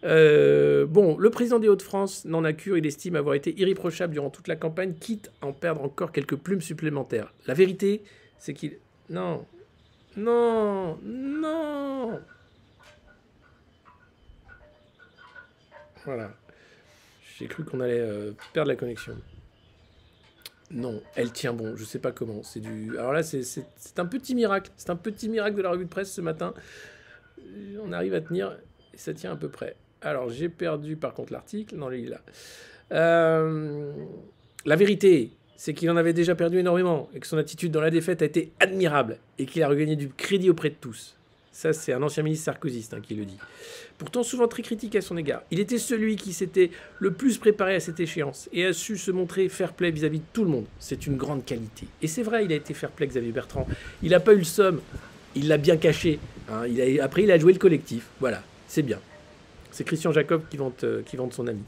Bon, le président des Hauts-de-France n'en a cure, il estime avoir été irréprochable durant toute la campagne, quitte à en perdre encore quelques plumes supplémentaires. La vérité, c'est qu'il... Non, non, non. Voilà. J'ai cru qu'on allait perdre la connexion. Non, elle tient bon, je sais pas comment. C'est du... Alors là, c'est un petit miracle. C'est un petit miracle de la revue de presse ce matin. On arrive à tenir, et ça tient à peu près. Alors, j'ai perdu par contre l'article. Non, il est là. La vérité, c'est qu'il en avait déjà perdu énormément et que son attitude dans la défaite a été admirable et qu'il a regagné du crédit auprès de tous. Ça, c'est un ancien ministre sarkozyste qui le dit. Pourtant, souvent très critique à son égard. Il était celui qui s'était le plus préparé à cette échéance et a su se montrer fair-play vis-à-vis de tout le monde. C'est une grande qualité. Et c'est vrai, il a été fair-play, Xavier Bertrand. Il n'a pas eu le somme. Il l'a bien caché. Hein. Après, il a joué le collectif. Voilà, c'est bien. C'est Christian Jacob qui vante son ami.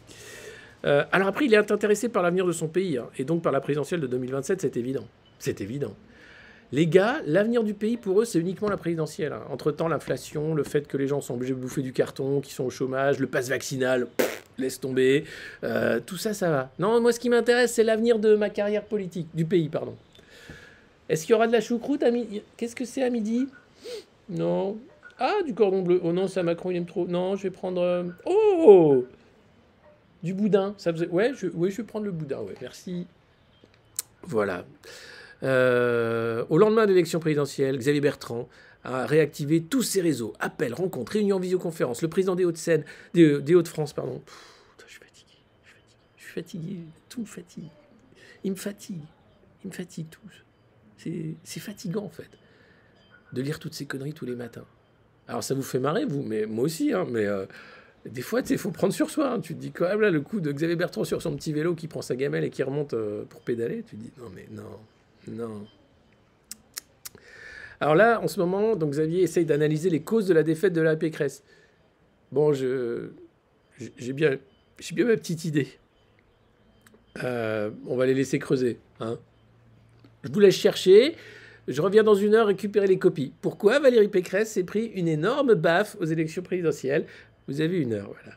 Alors après, il est intéressé par l'avenir de son pays, hein, et donc par la présidentielle de 2027, c'est évident. C'est évident. Les gars, l'avenir du pays, pour eux, c'est uniquement la présidentielle. Hein. Entre-temps, l'inflation, le fait que les gens sont obligés de bouffer du carton, qu'ils sont au chômage, le pass vaccinal, laisse tomber. Tout ça, ça va. Non, moi, ce qui m'intéresse, c'est l'avenir de ma carrière politique, du pays, pardon. Est-ce qu'il y aura de la choucroute à midi? Qu'est-ce que c'est à midi? Non. Ah, du cordon bleu. Oh non, ça, Macron, il aime trop. Non, je vais prendre... Oh, du boudin. Ça faisait... Ouais, je vais prendre le boudin, ouais, merci. Voilà. Au lendemain de l'élection présidentielle, Xavier Bertrand a réactivé tous ses réseaux. Appels, rencontres, réunions, visioconférences. Le président des Hauts-de-Seine, des Hauts-de-France, pardon. Putain, je suis fatigué. Je suis fatigué. Tout me fatigue. Il me fatigue. Ils me fatiguent tous. C'est fatigant, en fait, de lire toutes ces conneries tous les matins. Alors, ça vous fait marrer, vous, mais moi aussi, hein, mais des fois, il faut prendre sur soi. Hein. Tu te dis quand même, là, le coup de Xavier Bertrand sur son petit vélo qui prend sa gamelle et qui remonte pour pédaler, tu te dis, non, mais non, non. Alors là, en ce moment, donc Xavier essaye d'analyser les causes de la défaite de la Pécresse. Bon, j'ai bien ma petite idée. On va les laisser creuser, hein. Je vous laisse chercher. Je reviens dans 1 heure récupérer les copies. Pourquoi Valérie Pécresse s'est pris une énorme baffe aux élections présidentielles? Vous avez 1 heure, voilà.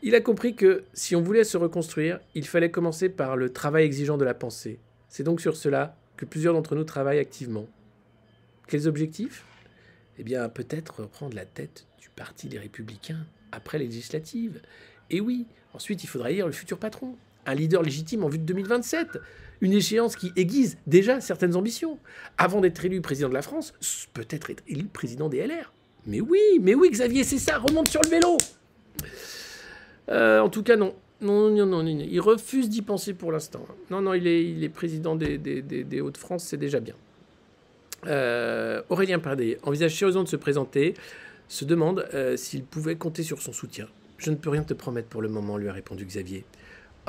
Il a compris que si on voulait se reconstruire, il fallait commencer par le travail exigeant de la pensée. C'est donc sur cela que plusieurs d'entre nous travaillent activement. Quels objectifs? Eh bien, peut-être reprendre la tête du parti des Républicains après les législatives. Et oui, ensuite, il faudra élire le futur patron. Un leader légitime en vue de 2027. Une échéance qui aiguise déjà certaines ambitions. Avant d'être élu président de la France, peut-être être élu président des LR. Mais oui, Xavier, c'est ça, remonte sur le vélo. En tout cas, non. Non, il refuse d'y penser pour l'instant. Non, il est président des Hauts-de-France, c'est déjà bien. Aurélien Pardé envisage sérieusement de se présenter, se demande s'il pouvait compter sur son soutien. Je ne peux rien te promettre pour le moment, lui a répondu Xavier.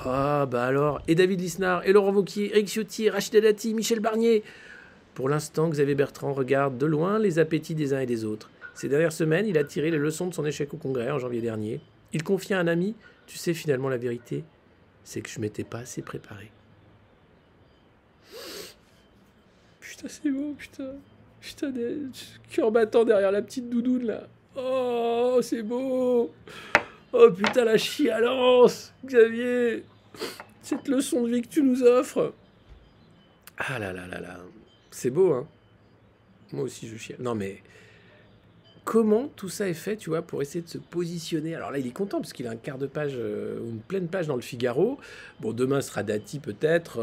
Ah, bah alors, et David Lisnard, et Laurent Wauquiez, Éric Ciotti, Rachida Dati, Michel Barnier. Pour l'instant, Xavier Bertrand regarde de loin les appétits des uns et des autres. Ces dernières semaines, il a tiré les leçons de son échec au Congrès en janvier dernier. Il confia à un ami, tu sais finalement la vérité, c'est que je m'étais pas assez préparé. Putain, c'est beau, putain. Putain, cœur battant derrière la petite doudoune, là. Oh, c'est beau. Oh, putain, la chialance, Xavier. Cette leçon de vie que tu nous offres. Ah là là là là. C'est beau, hein. Moi aussi, je chiale. Non, mais... Comment tout ça est fait, tu vois, pour essayer de se positionner? Alors là, il est content parce qu'il a un quart de page, une pleine page dans le Figaro. Bon, demain sera Dati peut-être,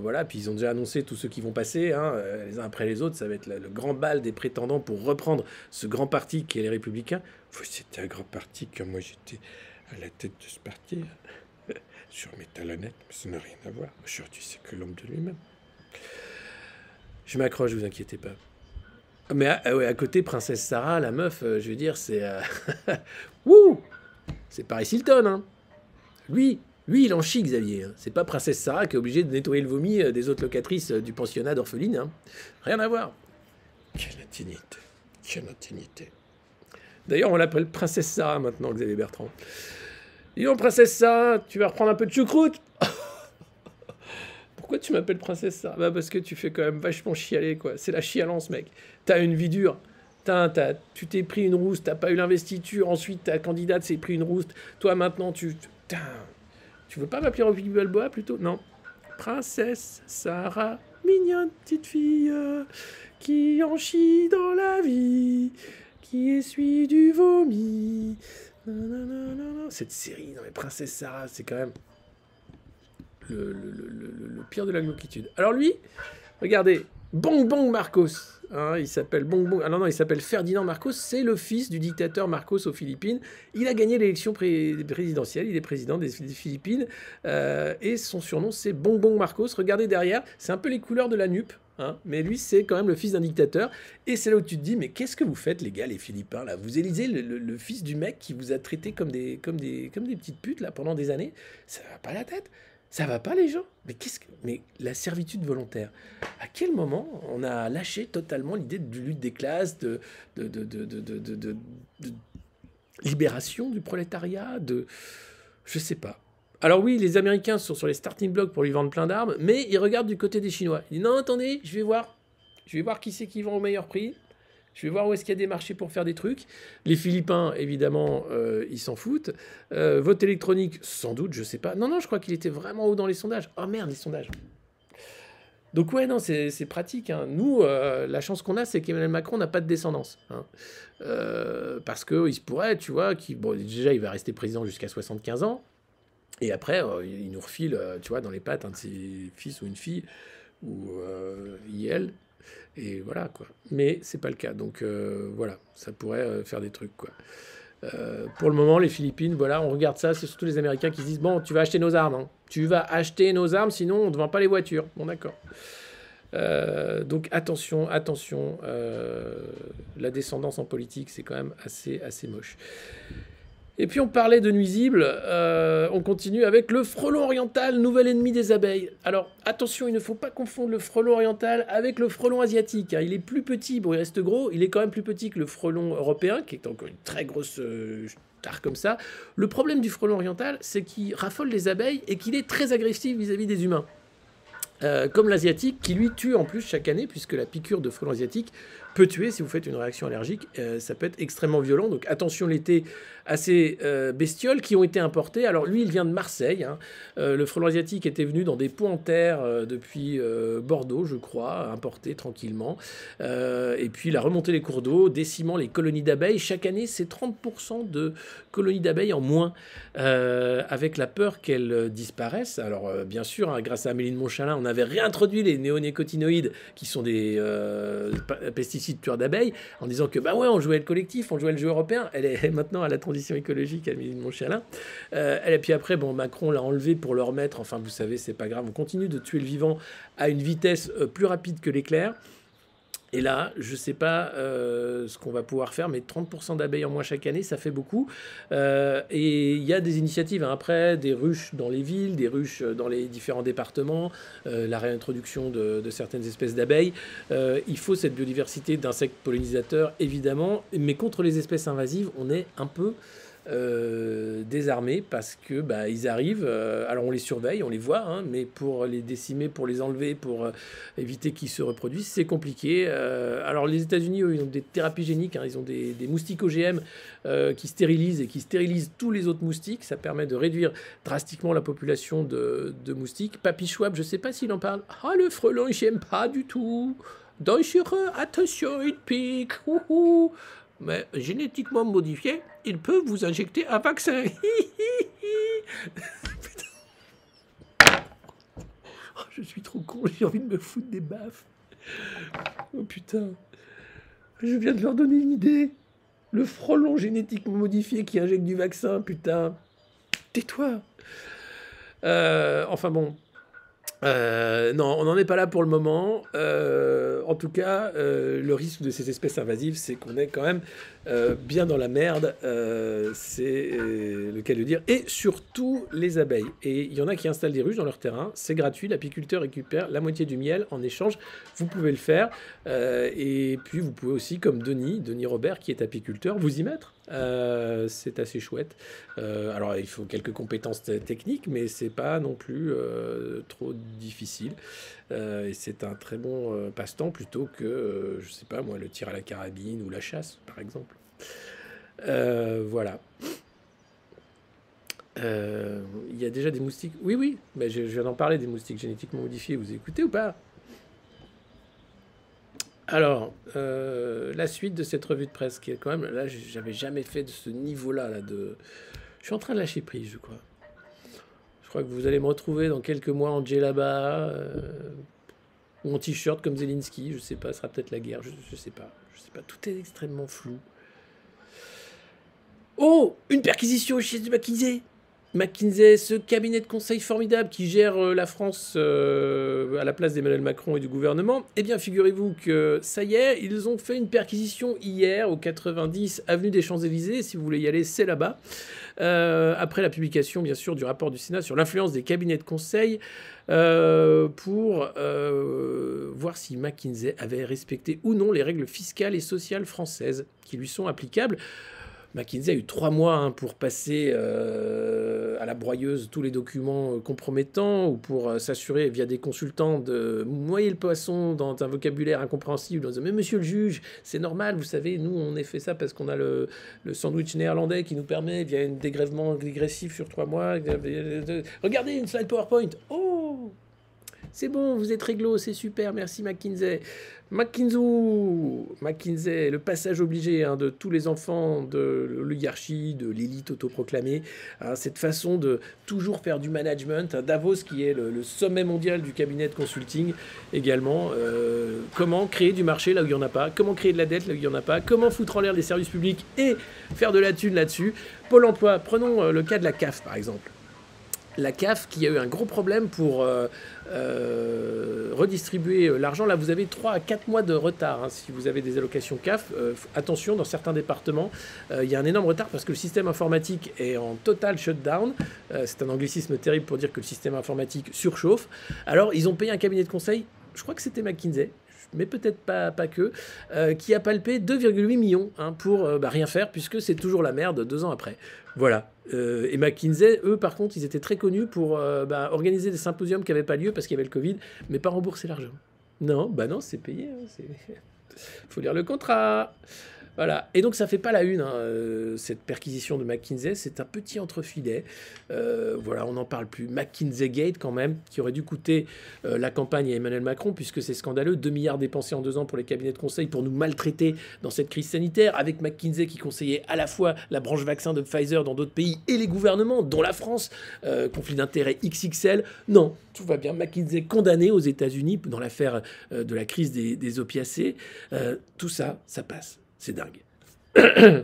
voilà. Puis ils ont déjà annoncé tous ceux qui vont passer, hein, les uns après les autres. Ça va être le grand bal des prétendants pour reprendre ce grand parti qui est les Républicains. C'était un grand parti quand moi j'étais à la tête de ce parti, sur mes talonnettes, mais ça n'a rien à voir. Aujourd'hui, c'est que l'homme de lui-même. Je m'accroche, vous inquiétez pas. Mais à côté, Princesse Sarah, la meuf, je veux dire, c'est... Wouh! C'est Paris Hilton, hein. Lui, il en chie, Xavier. Hein. C'est pas Princesse Sarah qui est obligée de nettoyer le vomi des autres locatrices du pensionnat d'orphelines. Hein. Rien à voir. Quelle intimité. Quelle intimité. D'ailleurs, on l'appelle Princesse Sarah maintenant, Xavier Bertrand. Dis donc, Princesse Sarah, tu vas reprendre un peu de choucroute? pourquoi tu m'appelles princesse Sarah? Bah parce que tu fais quand même vachement chialer, quoi. C'est la chialance, mec. T'as une vie dure. Tu t'es pris une rousse, t'as pas eu l'investiture, ensuite ta candidate s'est pris une rousse. Toi maintenant, putain, tu veux pas m'appeler Rocky Balboa plutôt? Non. Princesse Sarah, mignonne petite fille, qui en chie dans la vie, qui essuie du vomi. Nanana. Cette série, non mais Princesse Sarah, c'est quand même le pire de la glauquitude. Alors lui, regardez, Bong Bong Marcos. Hein, il s'appelle Bong Bong. Ah non, il s'appelle Ferdinand Marcos. C'est le fils du dictateur Marcos aux Philippines. Il a gagné l'élection présidentielle. Il est président des Philippines. Et son surnom, c'est Bong Bong Marcos. Regardez derrière, c'est un peu les couleurs de la nupe. Hein, mais lui, c'est quand même le fils d'un dictateur. Et c'est là où tu te dis, mais qu'est-ce que vous faites, les gars, les Philippins, là? Vous élisez le fils du mec qui vous a traité comme des petites putes, là, pendant des années. Ça va pas la tête. Ça va pas, les gens? Mais la servitude volontaire, à quel moment on a lâché totalement l'idée de lutte des classes, de libération du prolétariat, je sais pas. Alors oui, les Américains sont sur les starting blocks pour lui vendre plein d'armes, mais ils regardent du côté des Chinois. Ils disent non, attendez, je vais voir qui c'est qui vend au meilleur prix. Je vais voir où est-ce qu'il y a des marchés pour faire des trucs. Les Philippins, évidemment, ils s'en foutent. Vote électronique, sans doute, je sais pas. Non, je crois qu'il était vraiment haut dans les sondages. Oh merde, les sondages. Donc ouais, non, c'est pratique. Hein. Nous, la chance qu'on a, c'est qu'Emmanuel Macron n'a pas de descendance. Hein. Parce qu'il se pourrait, tu vois, bon, déjà, il va rester président jusqu'à 75 ans. Et après, il nous refile, tu vois, dans les pattes un de ses fils ou une fille, ou IL. Et voilà, quoi. Mais c'est pas le cas. Donc voilà, ça pourrait faire des trucs, quoi. Pour le moment, les Philippines, voilà, on regarde ça, c'est surtout les Américains qui se disent, bon, tu vas acheter nos armes, hein. Tu vas acheter nos armes, sinon on ne te vend pas les voitures. Bon, d'accord. Donc attention, la descendance en politique, c'est quand même assez moche. Et puis on parlait de nuisibles, on continue avec le frelon oriental, nouvel ennemi des abeilles. Alors attention, il ne faut pas confondre le frelon oriental avec le frelon asiatique. Hein. Il est plus petit, bon il reste gros, il est quand même plus petit que le frelon européen, qui est encore une très grosse tare comme ça. Le problème du frelon oriental, c'est qu'il raffole les abeilles et qu'il est très agressif vis-à-vis des humains. Comme l'asiatique, qui lui tue en plus chaque année, puisque la piqûre de frelon asiatique peut tuer si vous faites une réaction allergique. Ça peut être extrêmement violent. Donc attention l'été à ces bestioles qui ont été importées. Alors lui, il vient de Marseille. Hein. Le frelon asiatique était venu dans des pots en terre depuis Bordeaux, je crois, importé tranquillement. Et puis il a remonté les cours d'eau, décimant les colonies d'abeilles. Chaque année, c'est 30% de colonies d'abeilles en moins, avec la peur qu'elles disparaissent. Alors bien sûr, hein, grâce à Amélie de Montchalin, on avait réintroduit les néonicotinoïdes, qui sont des pesticides tueurs d'abeilles, en disant que bah ouais, on jouait le collectif, on jouait le jeu européen. Elle est maintenant à la transition écologique, Amélie de Montchalin. Et puis après, bon, Macron l'a enlevé pour le remettre. Enfin, vous savez, c'est pas grave. On continue de tuer le vivant à une vitesse plus rapide que l'éclair. Et là, je ne sais pas ce qu'on va pouvoir faire, mais 30% d'abeilles en moins chaque année, ça fait beaucoup. Et il y a des initiatives, hein, après, des ruches dans les villes, des ruches dans les différents départements, la réintroduction de certaines espèces d'abeilles. Il faut cette biodiversité d'insectes pollinisateurs, évidemment, mais contre les espèces invasives, on est un peu désarmés parce que bah, ils arrivent, alors on les surveille, on les voit, hein, mais pour les décimer, pour les enlever, pour éviter qu'ils se reproduisent, c'est compliqué. Alors les États-Unis, eux, ils ont des thérapies géniques, hein, ils ont des moustiques OGM qui stérilisent et qui stérilisent tous les autres moustiques. Ça permet de réduire drastiquement la population de moustiques. Papy Schwab, je sais pas s'il en parle. Ah, le frelon, j'aime pas du tout. Dangereux, attention, il pique. Ouhou. Mais génétiquement modifié, il peut vous injecter un vaccin. Oh, je suis trop con, j'ai envie de me foutre des baffes. Oh putain. Je viens de leur donner une idée. Le frelon génétiquement modifié qui injecte du vaccin, putain. Tais-toi. Enfin bon. Non, on n'en est pas là pour le moment. En tout cas, le risque de ces espèces invasives, c'est qu'on est quand même bien dans la merde. C'est le cas de le dire. Et surtout les abeilles. Et il y en a qui installent des ruches dans leur terrain. C'est gratuit. L'apiculteur récupère la moitié du miel en échange. Vous pouvez le faire. Et puis vous pouvez aussi, comme Denis Robert, qui est apiculteur, vous y mettre. C'est assez chouette. Alors, il faut quelques compétences techniques, mais c'est pas non plus trop difficile. Et c'est un très bon passe-temps plutôt que, je sais pas moi, le tir à la carabine ou la chasse, par exemple. Voilà. Il y a déjà des moustiques. Oui, oui, mais je viens d'en parler des moustiques génétiquement modifiés. Vous écoutez ou pas? Alors, la suite de cette revue de presse, qui est quand même, là, j'avais jamais fait de ce niveau-là, là, de... Je suis en train de lâcher prise, je crois. Je crois que vous allez me retrouver dans quelques mois en djellaba, ou en t-shirt comme Zelensky, je sais pas, ce sera peut-être la guerre, je sais pas. Je sais pas, tout est extrêmement flou. Oh, une perquisition chez McKinsey. McKinsey, ce cabinet de conseil formidable qui gère la France à la place d'Emmanuel Macron et du gouvernement, eh bien figurez-vous que ça y est, ils ont fait une perquisition hier au 90 avenue des Champs-Élysées. Si vous voulez y aller, c'est là-bas. Après la publication, bien sûr, du rapport du Sénat sur l'influence des cabinets de conseil pour voir si McKinsey avait respecté ou non les règles fiscales et sociales françaises qui lui sont applicables. McKinsey a eu 3 mois pour passer à la broyeuse tous les documents compromettants ou pour s'assurer via des consultants de noyer le poisson dans un vocabulaire incompréhensible en disant mais monsieur le juge, c'est normal, vous savez, nous on a fait ça parce qu'on a le sandwich néerlandais qui nous permet via un dégrèvement dégressif sur 3 mois. Regardez une slide PowerPoint. Oh, c'est bon, vous êtes réglo, c'est super, merci McKinsey. McKinsey, le passage obligé de tous les enfants de l'oligarchie, de l'élite autoproclamée, cette façon de toujours faire du management. Davos, qui est le sommet mondial du cabinet de consulting également. Comment créer du marché là où il n'y en a pas, comment créer de la dette là où il n'y en a pas, comment foutre en l'air les services publics et faire de la thune là-dessus. Pôle emploi, prenons le cas de la CAF par exemple. La CAF qui a eu un gros problème pour redistribuer l'argent. Là, vous avez 3 à 4 mois de retard si vous avez des allocations CAF. Attention, dans certains départements, il y a un énorme retard parce que le système informatique est en total shutdown. C'est un anglicisme terrible pour dire que le système informatique surchauffe. Alors, ils ont payé un cabinet de conseil, je crois que c'était McKinsey, mais peut-être pas que, qui a palpé 2,8 millions pour rien faire, puisque c'est toujours la merde 2 ans après. Voilà. Et McKinsey, eux, par contre, ils étaient très connus pour organiser des symposiums qui n'avaient pas lieu parce qu'il y avait le Covid, mais pas rembourser l'argent. Non, bah non, c'est payé. Faut lire le contrat. Voilà. Et donc ça fait pas la une, cette perquisition de McKinsey, c'est un petit entrefilet. Voilà, on n'en parle plus. McKinsey Gate quand même, qui aurait dû coûter la campagne à Emmanuel Macron, puisque c'est scandaleux, 2 milliards dépensés en 2 ans pour les cabinets de conseil pour nous maltraiter dans cette crise sanitaire, avec McKinsey qui conseillait à la fois la branche vaccin de Pfizer dans d'autres pays et les gouvernements, dont la France, conflit d'intérêts XXL. Non, tout va bien. McKinsey condamné aux États-Unis dans l'affaire de la crise des opiacés. Tout ça, ça passe. C'est dingue. Le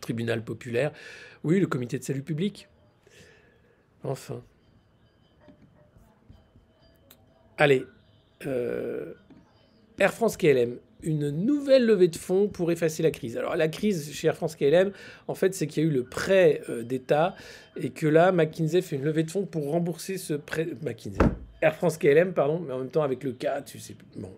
tribunal populaire. Oui, le comité de salut public. Enfin. Allez. Air France KLM. Une nouvelle levée de fonds pour effacer la crise. Alors la crise chez Air France KLM, en fait, c'est qu'il y a eu le prêt d'État et que là, McKinsey fait une levée de fonds pour rembourser ce prêt. McKinsey. Air France KLM, pardon, mais en même temps avec le cas, tu sais. Bon.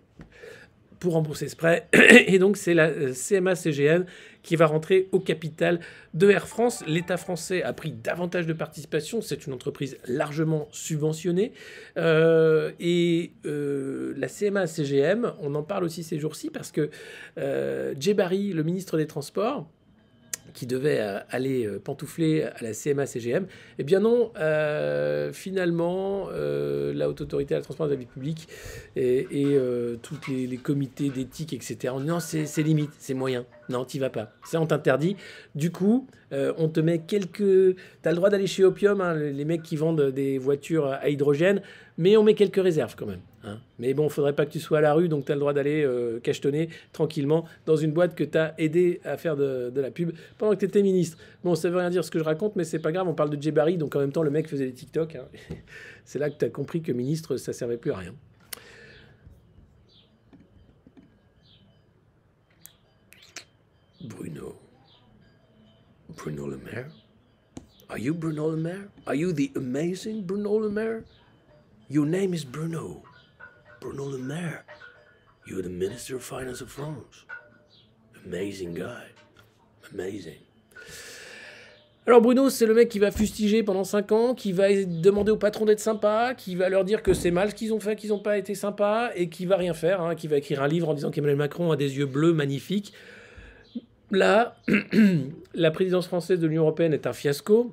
Pour rembourser ce prêt. Et donc, c'est la CMA-CGM qui va rentrer au capital de Air France. L'État français a pris davantage de participation. C'est une entreprise largement subventionnée. La CMA-CGM, on en parle aussi ces jours-ci parce que Djebari, le ministre des Transports, qui devait aller pantoufler à la CMA-CGM, eh bien non, finalement, la Haute Autorité à la Transparence de la vie publique et tous les comités d'éthique, etc., non, c'est limite, c'est moyen, non, t'y vas pas. Ça, on t'interdit. Du coup, on te met quelques... T'as le droit d'aller chez Opium, les mecs qui vendent des voitures à hydrogène, mais on met quelques réserves quand même. Mais bon, faudrait pas que tu sois à la rue, donc tu as le droit d'aller cachetonner tranquillement dans une boîte que tu as aidé à faire de la pub pendant que tu étais ministre. Bon, ça veut rien dire ce que je raconte, mais c'est pas grave, on parle de Djebari, donc en même temps, le mec faisait des TikTok. C'est là que tu as compris que ministre, ça servait plus à rien. Bruno Le Maire? Are you Bruno Le Maire? Are you the amazing Bruno Le Maire? Your name is Bruno Le Maire. You're the Minister of Finance of France. Amazing guy. Amazing. Alors Bruno, c'est le mec qui va fustiger pendant 5 ans, qui va demander au patron d'être sympa, qui va leur dire que c'est mal ce qu'ils ont fait, qu'ils n'ont pas été sympas, et qui va rien faire, hein, qui va écrire un livre en disant qu'Emmanuel Macron a des yeux bleus magnifiques. Là, la présidence française de l'Union européenne est un fiasco,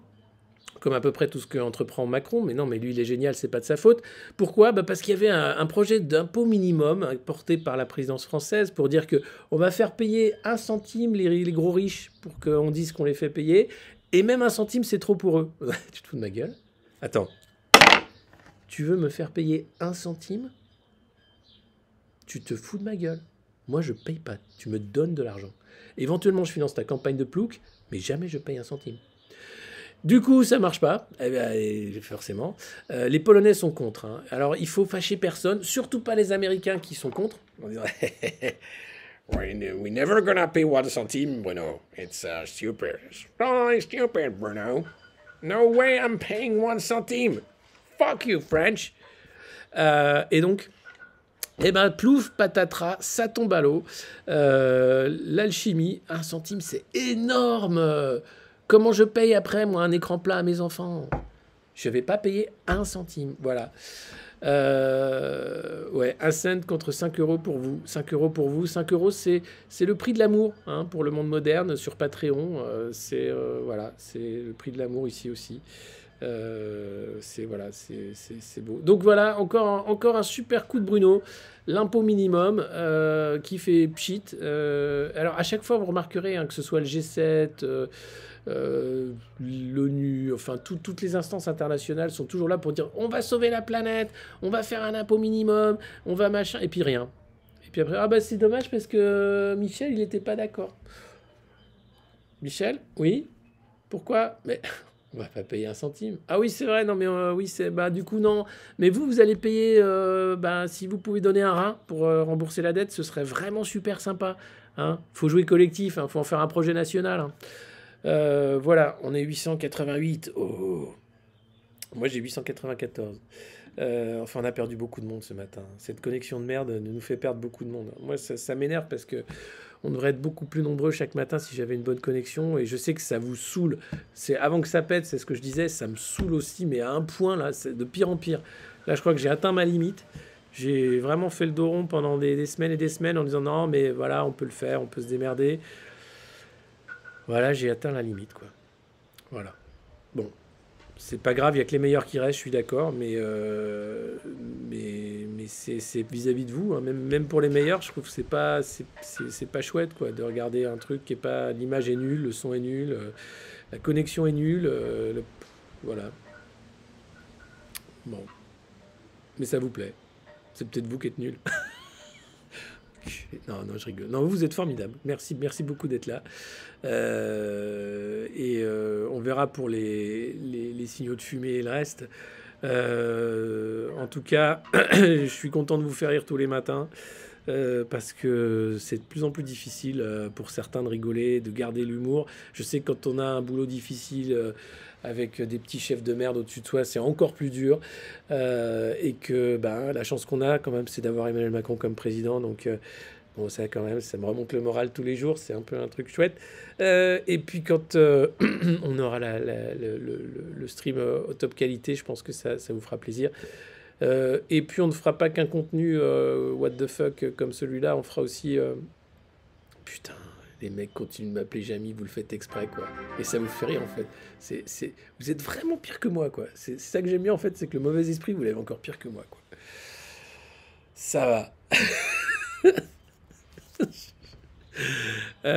comme à peu près tout ce qu'entreprend Macron, mais non, mais lui il est génial, c'est pas de sa faute. Pourquoi ? Parce qu'il y avait un projet d'impôt minimum porté par la présidence française pour dire que on va faire payer 1 centime les gros riches pour qu'on dise qu'on les fait payer, et même 1 centime c'est trop pour eux. Tu te fous de ma gueule ? Attends, tu veux me faire payer 1 centime ? Tu te fous de ma gueule ? Moi je paye pas, tu me donnes de l'argent. Éventuellement je finance ta campagne de plouc, mais jamais je paye 1 centime. Du coup, ça marche pas, forcément. Les Polonais sont contre. Hein. Alors, il faut fâcher personne, surtout pas les Américains qui sont contre. En disant, we're never gonna pay 1 centime, Bruno. It's stupid. Oh, it's stupid, Bruno. No way I'm paying 1 centime. Fuck you, French. Et donc, plouf, patatras, ça tombe à l'eau. L'alchimie, 1 centime, c'est énorme. Comment je paye après, moi, un écran plat à mes enfants ? Je vais pas payer 1 centime. Voilà. Ouais, 1 cent contre 5 euros pour vous. 5 euros pour vous. 5 euros, c'est le prix de l'amour, hein, pour le monde moderne, sur Patreon. Voilà, c'est le prix de l'amour ici aussi. C'est beau. Donc voilà, encore un super coup de Bruno. L'impôt minimum qui fait pchit. Alors à chaque fois, vous remarquerez, hein, que ce soit le G7... l'ONU, enfin toutes les instances internationales sont toujours là pour dire on va sauver la planète, on va faire un impôt minimum, on va machin, et puis rien. Et puis après, c'est dommage parce que Michel, il n'était pas d'accord. Michel ? Oui ? Pourquoi ? Mais on va pas payer 1 centime. Ah oui, c'est vrai, non mais oui, c'est du coup non. Mais vous allez payer, si vous pouvez donner un rein pour rembourser la dette, ce serait vraiment super sympa. Hein. Faut jouer collectif, hein, faut en faire un projet national. Hein. Voilà, on est 888. Oh. Moi, j'ai 894. On a perdu beaucoup de monde ce matin. Cette connexion de merde nous fait perdre beaucoup de monde. Moi, ça m'énerve parce que on devrait être beaucoup plus nombreux chaque matin si j'avais une bonne connexion. Et je sais que ça vous saoule. C'est avant que ça pète, c'est ce que je disais. Ça me saoule aussi, mais à un point, là, c'est de pire en pire. Là, je crois que j'ai atteint ma limite. J'ai vraiment fait le dos rond pendant des semaines et des semaines en disant non, mais voilà, on peut le faire, on peut se démerder. Voilà, j'ai atteint la limite, quoi. Voilà. Bon, c'est pas grave, il y a que les meilleurs qui restent, je suis d'accord, mais c'est vis-à-vis de vous, hein, même pour les meilleurs, je trouve que c'est pas chouette, quoi, de regarder un truc qui est pas, l'image est nulle, le son est nul, la connexion est nulle, voilà. Bon, mais ça vous plaît. C'est peut-être vous qui êtes nul. Non, je rigole. Non, vous êtes formidable. Merci beaucoup d'être là. On verra pour les signaux de fumée et le reste. En tout cas, je suis content de vous faire rire tous les matins. Parce que c'est de plus en plus difficile pour certains de rigoler, de garder l'humour. Je sais que quand on a un boulot difficile avec des petits chefs de merde au-dessus de soi, c'est encore plus dur. Et que la chance qu'on a quand même, c'est d'avoir Emmanuel Macron comme président. Donc bon, ça quand même, ça me remonte le moral tous les jours. C'est un peu un truc chouette. Et puis quand on aura le stream au top qualité, je pense que ça vous fera plaisir. Et puis on ne fera pas qu'un contenu what the fuck comme celui-là, on fera aussi putain, les mecs continuent de m'appeler Jamy, vous le faites exprès, quoi, et ça vous fait rire en fait. Vous êtes vraiment pire que moi, quoi. C'est ça que j'aime bien en fait, c'est que le mauvais esprit vous l'avez encore pire que moi, quoi. Ça va.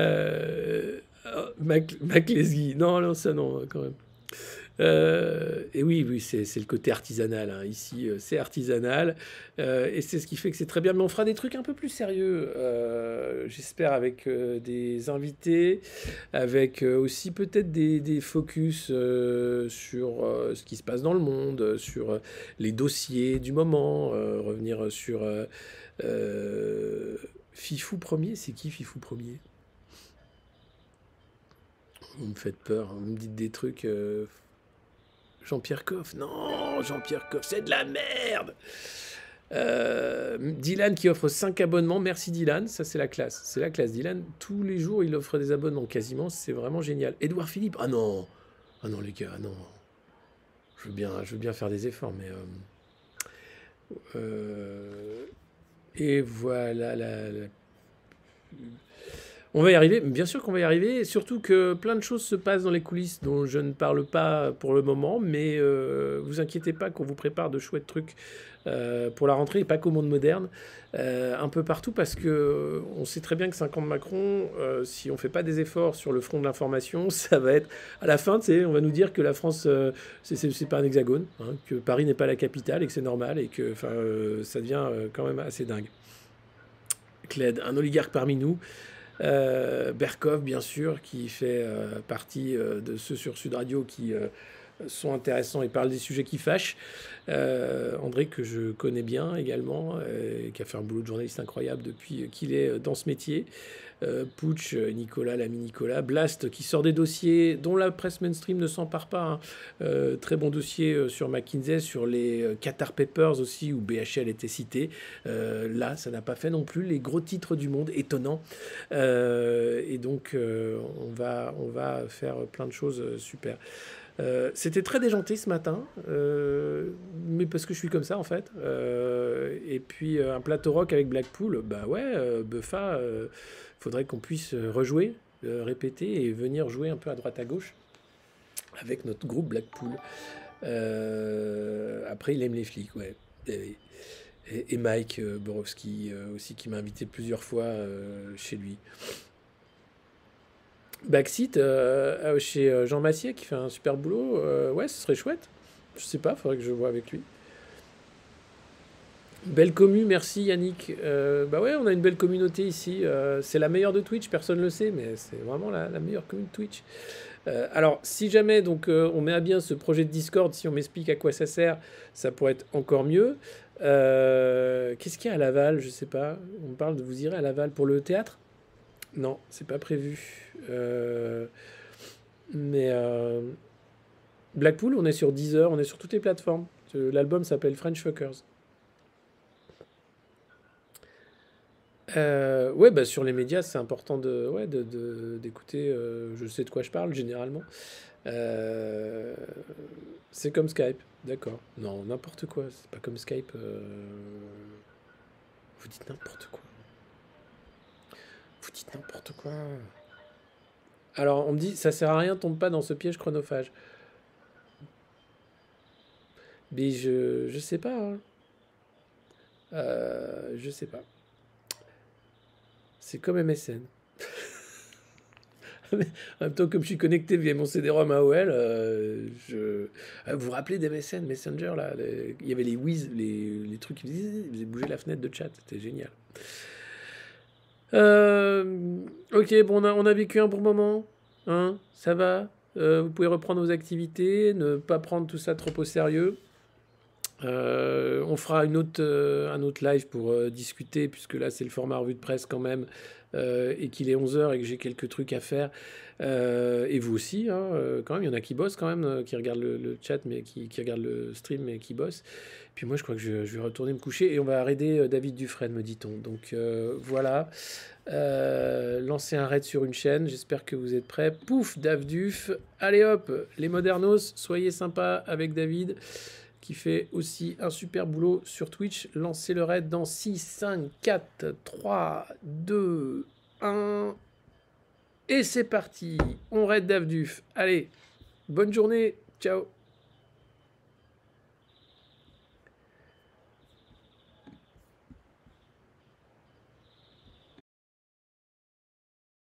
Mac Lesguy, non ça non quand même. Et oui, c'est le côté artisanal, hein. Ici, c'est artisanal. Et c'est ce qui fait que c'est très bien. Mais on fera des trucs un peu plus sérieux, j'espère, avec des invités, avec aussi peut-être des focus sur ce qui se passe dans le monde, sur les dossiers du moment, revenir sur Fifou Premier. C'est qui Fifou Premier? Vous me faites peur, hein. Vous me dites des trucs... Jean-Pierre Coff, non, Jean-Pierre Coff, c'est de la merde. Dylan qui offre 5 abonnements. Merci Dylan, ça c'est la classe. C'est la classe. Dylan, tous les jours, il offre des abonnements quasiment. C'est vraiment génial. Édouard Philippe, ah non. Ah non les gars, non. Je veux bien faire des efforts, mais... et voilà on va y arriver, bien sûr qu'on va y arriver, surtout que plein de choses se passent dans les coulisses dont je ne parle pas pour le moment, mais vous inquiétez pas qu'on vous prépare de chouettes trucs pour la rentrée, et pas qu'au monde moderne, un peu partout, parce que on sait très bien que 5 ans de Macron, si on fait pas des efforts sur le front de l'information, ça va être, à la fin, tu sais, on va nous dire que la France, c'est pas un hexagone, hein, que Paris n'est pas la capitale, et que c'est normal, et que ça devient quand même assez dingue. Cled, un oligarque parmi nous. Berkov, bien sûr, qui fait partie de ceux sur Sud Radio qui sont intéressants et parlent des sujets qui fâchent. André, que je connais bien également, qui a fait un boulot de journaliste incroyable depuis qu'il est dans ce métier. Pooch, Nicolas, l'ami Nicolas, Blast qui sort des dossiers dont la presse mainstream ne s'empare pas. Hein. Très bon dossier sur McKinsey, sur les Qatar Papers aussi, où BHL était cité. Là, ça n'a pas fait non plus les gros titres du monde, étonnant. Et donc, on va faire plein de choses super. C'était très déjanté ce matin, mais parce que je suis comme ça en fait. Et puis un plateau rock avec Blackpool, bah ouais, Buffa, faudrait qu'on puisse rejouer, répéter et venir jouer un peu à droite à gauche avec notre groupe Blackpool. Après, il aime les flics, ouais. Et Mike Borowski aussi, qui m'a invité plusieurs fois chez lui. Backseat chez Jean Massier qui fait un super boulot. Ouais, ce serait chouette. Je sais pas, faudrait que je vois avec lui. Belle commu, merci Yannick. Bah ouais, on a une belle communauté ici. C'est la meilleure de Twitch, personne ne le sait, mais c'est vraiment la meilleure commune de Twitch. Alors, si jamais donc on met à bien ce projet de Discord, si on m'explique à quoi ça sert, ça pourrait être encore mieux. Qu'est-ce qu'il y a à Laval? Je sais pas. On me parle de vous irez à Laval pour le théâtre? Non, c'est pas prévu. Mais Blackpool, on est sur Deezer, on est sur toutes les plateformes. L'album s'appelle French Fuckers. Ouais, bah sur les médias, c'est important d'écouter. Je sais de quoi je parle généralement. C'est comme Skype, d'accord. Non, n'importe quoi. C'est pas comme Skype. Vous dites n'importe quoi. Vous dites n'importe quoi. Alors, on me dit, ça sert à rien, tombe pas dans ce piège chronophage. Mais je sais pas. Hein. Je sais pas. C'est comme MSN. En même temps, comme je suis connecté via mon CD-ROM AOL, vous vous rappelez des MSN, Messenger, là il y avait les whiz, les trucs qui faisaient bouger la fenêtre de chat, c'était génial. Ok, bon, on a vécu un bon moment, hein, ça va. Vous pouvez reprendre vos activités, ne pas prendre tout ça trop au sérieux. On fera un autre live pour discuter, puisque là c'est le format revue de presse quand même, et qu'il est 11h et que j'ai quelques trucs à faire. Et vous aussi, hein, quand même, il y en a qui bossent quand même, qui regardent le chat, mais qui regardent le stream, mais qui bossent. Puis moi je crois que je vais retourner me coucher et on va raider David Dufresne, me dit-on. Donc voilà, lancer un raid sur une chaîne, j'espère que vous êtes prêts. Pouf, Davduf, allez hop, les modernos, soyez sympas avec David, qui fait aussi un super boulot sur Twitch. Lancez le raid dans 6, 5, 4, 3, 2, 1. Et c'est parti. On raid Davduf. Allez, bonne journée. Ciao.